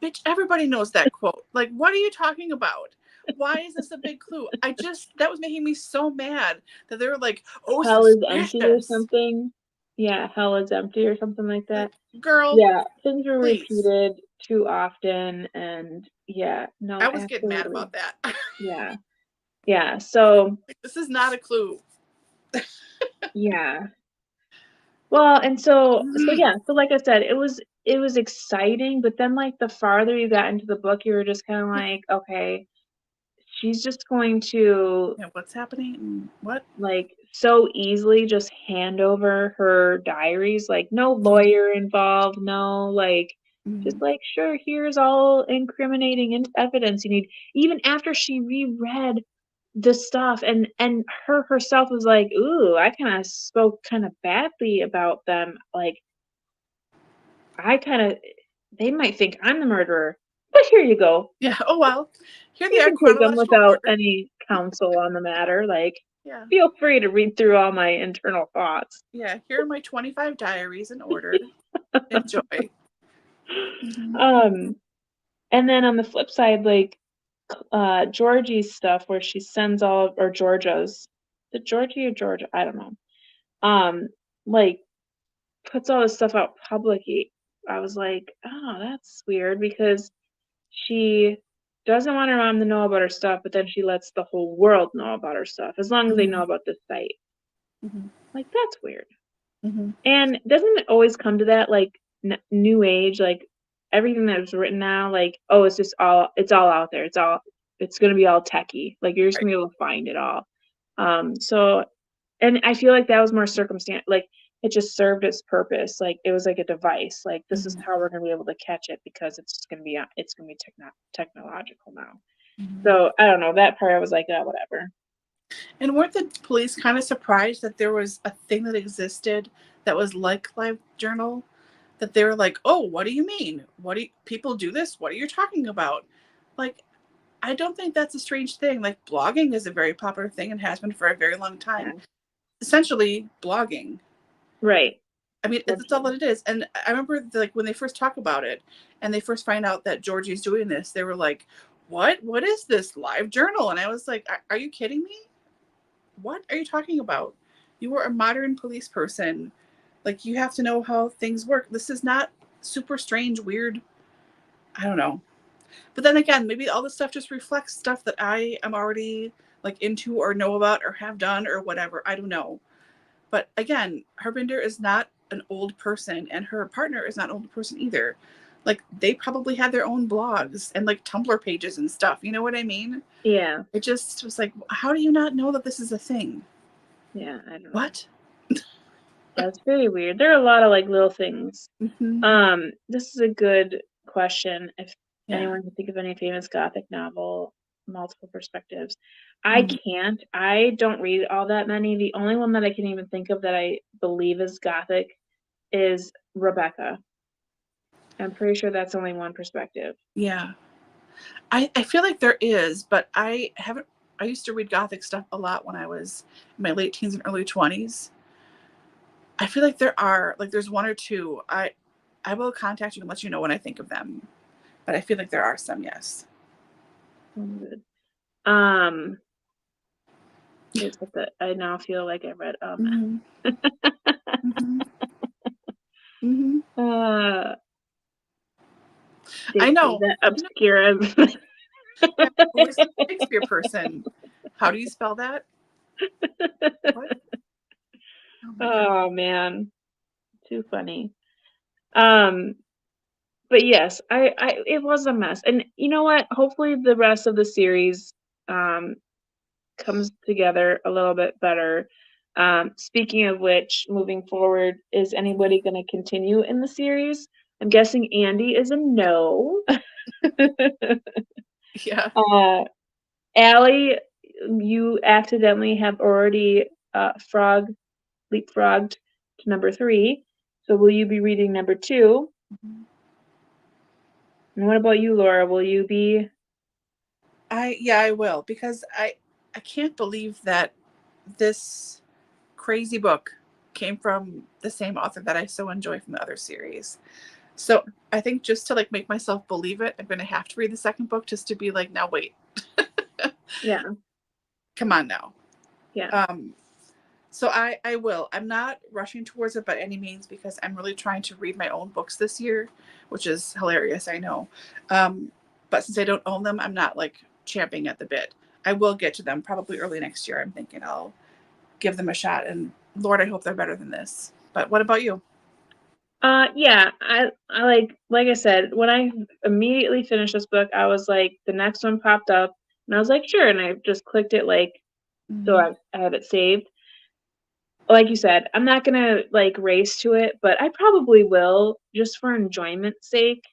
bitch, everybody knows that quote. Like, what are you talking about? Why is this a big clue? That was making me so mad that they were like, oh, Hell is empty or suspicious. something. Yeah, hell is empty or something like that. Like, girl, yeah, things were please. repeated too often, and yeah, no, I was absolutely. getting mad about that. Yeah. So this is not a clue. yeah. Well, and so yeah, so like I said, it was exciting, but then like the farther you got into the book, you were just kind of like, okay, she's just going to what's happening? What? Like so easily just hand over her diaries, like no lawyer involved, no like just like, sure, here's all incriminating evidence you need. Even after she reread the stuff and her herself was like, ooh, I kind of spoke kind of badly about them. Like they might think I'm the murderer. But here you go. Yeah. Oh well. Here they You are. can take them without order. any counsel on the matter. Like, yeah. Feel free to read through all my internal thoughts. Yeah. Here are my 25 diaries in order. Enjoy. And then on the flip side, like Georgie's stuff where she sends or Georgia's, is it Georgie or Georgia? I don't know. Like puts all this stuff out publicly. I was like, oh, that's weird because she doesn't want her mom to know about her stuff, but then she lets the whole world know about her stuff as long as they know about this site. Like, that's weird. And doesn't it always come to that, like, new age, like, everything that was written now, like, oh, it's all out there. It's going to be all techie. Like, you're just going to be able to find it all. So, and I feel like that was more circumstance, like, it just served its purpose. Like, it was like a device. Like, this is how we're going to be able to catch it because it's going to be technological now. So, I don't know. That part I was like, oh, whatever. And weren't the police kind of surprised that there was a thing that existed that was like LiveJournal? That they were like, oh, what do you mean? People do this? What are you talking about? Like, I don't think that's a strange thing. Like, blogging is a very popular thing and has been for a very long time. Yeah. Essentially, blogging. Right. I mean, that's all that it is. And I remember, like, when they first talk about it and they first find out that Georgie's doing this, they were like, what? What is this LiveJournal? And I was like, are you kidding me? What are you talking about? You are a modern police person. Like, you have to know how things work. This is not super strange, weird. I don't know. But then again, maybe all this stuff just reflects stuff that I am already like into or know about or have done or whatever. I don't know. But again, Harbinder is not an old person and her partner is not an old person either. Like, they probably had their own blogs and like Tumblr pages and stuff. You know what I mean? Yeah. It just was like, how do you not know that this is a thing? Yeah, I don't know. What? That's very weird. There are a lot of like little things. This is a good question. If anyone can think of any famous Gothic novel, multiple perspectives. I can't. I don't read all that many. The only one that I can even think of that I believe is Gothic is Rebecca. I'm pretty sure that's only one perspective. Yeah. I feel like there is, but I used to read Gothic stuff a lot when I was in my late teens and early 20s. I feel like there's one or two. I will contact you and let you know when I think of them. But I feel like there are some, yes. Good. I now feel like I read I know. That obscure. Who's a Shakespeare person? How do you spell that? What? Oh man, too funny. But yes, it was a mess, and you know what? Hopefully, the rest of the series comes together a little bit better. Speaking of which, moving forward, is anybody going to continue in the series? I'm guessing Andy is a no. Yeah. Elly, you accidentally have already leapfrogged to number 3. So will you be reading number 2? And what about you, Laura? Will you be? I will, because I can't believe that this crazy book came from the same author that I so enjoy from the other series. So I think just to like make myself believe it, I'm going to have to read the second book just to be like, now wait. Yeah. Come on now. Yeah. So I will. I'm not rushing towards it by any means because I'm really trying to read my own books this year, which is hilarious, I know. But since I don't own them, I'm not like champing at the bit. I will get to them probably early next year. I'm thinking I'll give them a shot, and Lord, I hope they're better than this. But what about you? Yeah, I like I said, when I immediately finished this book, I was like, the next one popped up, and I was like, sure, and I just clicked it like, so I have it saved. Like you said, I'm not gonna like race to it, but I probably will just for enjoyment's sake.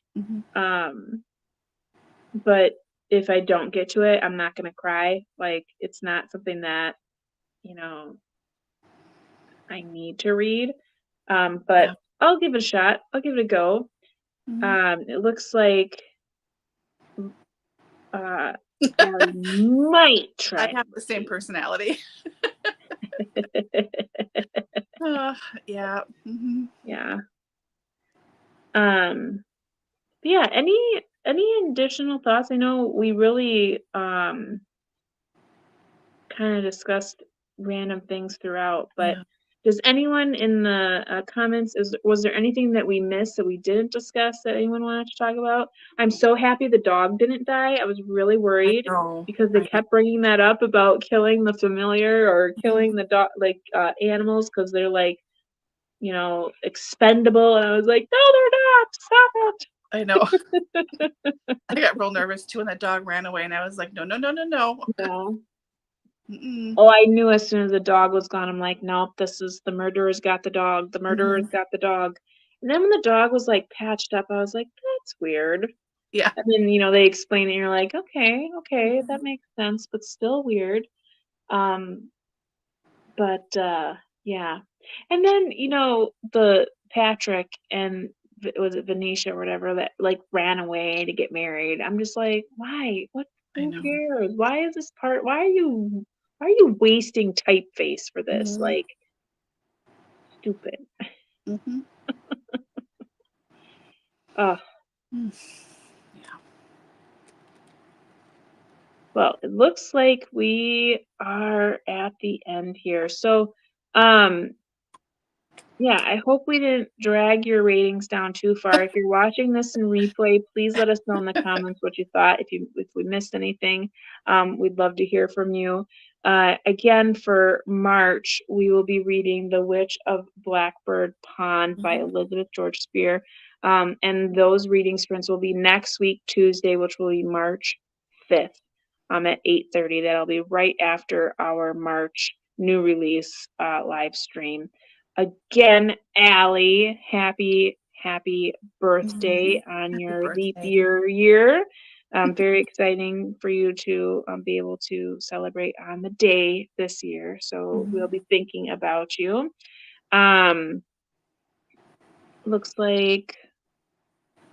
But if I don't get to it, I'm not gonna cry. Like it's not something that, you know, I need to read. But Yeah. I'll give it a shot. I'll give it a go. It looks like I might try. I have the same personality. Yeah. Yeah. Yeah, any additional thoughts? I know we really kind of discussed random things throughout, but Yeah. does anyone in the comments, was there anything that we missed that we didn't discuss that anyone wanted to talk about? I'm so happy the dog didn't die. I was really worried because they kept bringing that up about killing the familiar or killing the dog, like animals, because they're like, you know, expendable. And I was like, no, they're not. Stop it. I know. I got real nervous too when that dog ran away, and I was like, no. No. Oh, I knew as soon as the dog was gone. I'm like, nope, this is the murderer's got the dog. The murderer's got the dog. And then when the dog was like patched up, I was like, that's weird. Yeah. And then, you know, they explain it and you're like, okay, that makes sense, but still weird. But yeah. And then, you know, the Patrick and was it Venetia or whatever that like ran away to get married. I'm just like, why? What? Who cares? Why is this part? Why are you wasting typeface for this? Like, stupid. Oh. Yeah. Well, it looks like we are at the end here. So, yeah, I hope we didn't drag your ratings down too far. If you're watching this in replay, please let us know in the comments what you thought. If we missed anything, we'd love to hear from you. Again, for March, we will be reading The Witch of Blackbird Pond by Elizabeth George Spear. And those reading sprints will be next week, Tuesday, which will be March 5th, at 8:30. That'll be right after our March new release live stream. Again, Allie, happy birthday on your leap year. Very exciting for you to be able to celebrate on the day this year. So we'll be thinking about you. Looks like,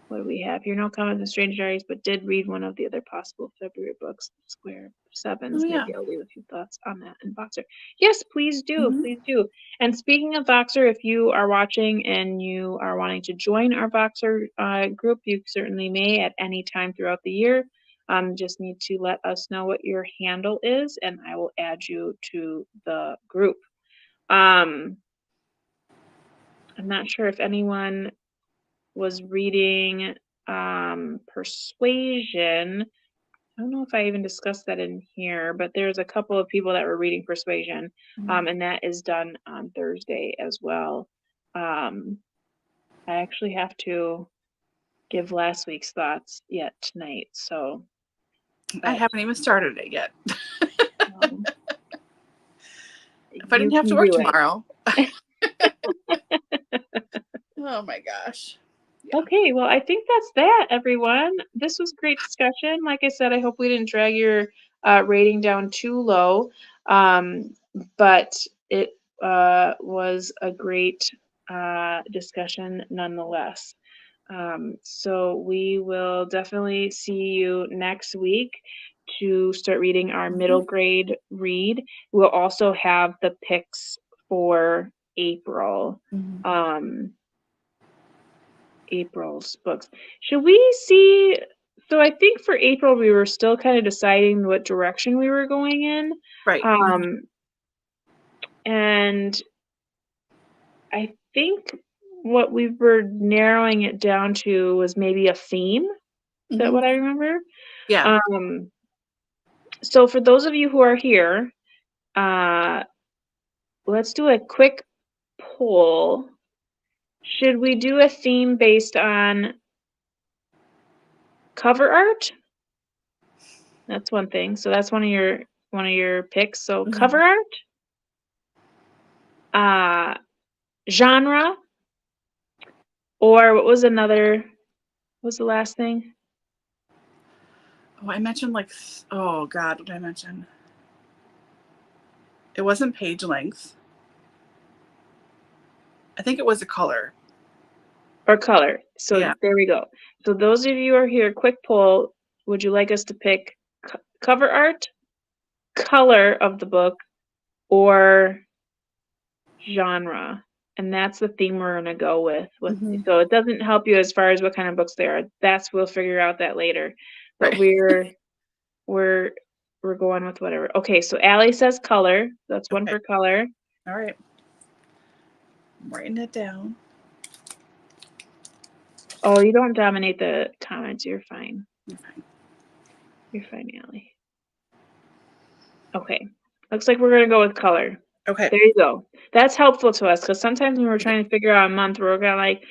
what do we have here? No comments on Stranger Diaries, but did read one of the other possible February books, Square Sevens. Maybe I'll leave a few thoughts on that in Voxer. Yes, please do. Please do. And speaking of Voxer, if you are watching and you are wanting to join our Voxer group, you certainly may at any time throughout the year. Just need to let us know what your handle is, and I will add you to the group. I'm not sure if anyone was reading Persuasion. I don't know if I even discussed that in here, but there's a couple of people that were reading Persuasion, and that is done on Thursday as well. I actually have to give last week's thoughts yet tonight, so. I haven't even started it yet. If I didn't have to work tomorrow. Oh my gosh. Yeah. Okay, well, I think that's that, everyone. This was great discussion. Like I said, I hope we didn't drag your rating down too low, but it was a great discussion nonetheless. So we will definitely see you next week to start reading our middle grade read. We'll also have the picks for April. April's books. Should we see? So I think for April we were still kind of deciding what direction we were going in. Right. And I think what we were narrowing it down to was maybe a theme. Is that what I remember? Yeah. So for those of you who are here, let's do a quick poll. Should we do a theme based on cover art? That's one thing. So that's one of your picks. So cover art, genre, or what was the last thing? Oh, I mentioned oh God, what did I mention? It wasn't page length. I think it was a color. Or color. So Yeah. there we go. So those of you who are here, quick poll, would you like us to pick cover art, color of the book, or genre? And that's the theme we're gonna go with. So it doesn't help you as far as what kind of books they are. We'll figure out that later. But Right. we're going with whatever. Okay, so Allie says color. That's one for color. All right. I'm writing it down. Oh, you don't dominate the comments. You're fine. You're fine. You're fine, Allie. Okay. Looks like we're going to go with color. Okay. There you go. That's helpful to us because sometimes when we're trying to figure out a month, we're kind of like,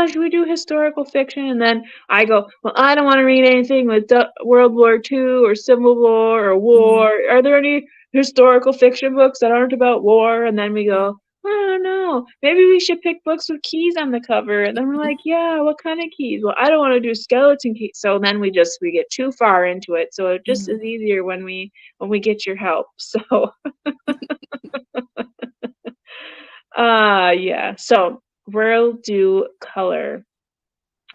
should we do historical fiction? And then I go, well, I don't want to read anything with World War II or Civil War or war. Are there any historical fiction books that aren't about war? And then we go, I don't know. Maybe we should pick books with keys on the cover. And then we're like, yeah, what kind of keys? Well, I don't want to do skeleton keys. So then we get too far into it. So it just is easier when we get your help. So yeah. So we'll do color.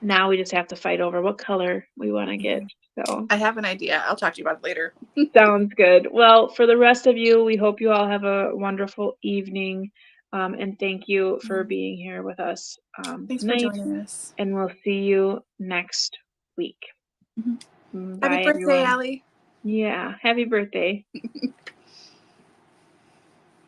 Now we just have to fight over what color we want to get. So I have an idea. I'll talk to you about it later. sounds good. Well, for the rest of you, we hope you all have a wonderful evening. And thank you for being here with us Thanks tonight. for joining us. And we'll see you next week. Happy Bye, birthday, everyone. Allie. Yeah, happy birthday.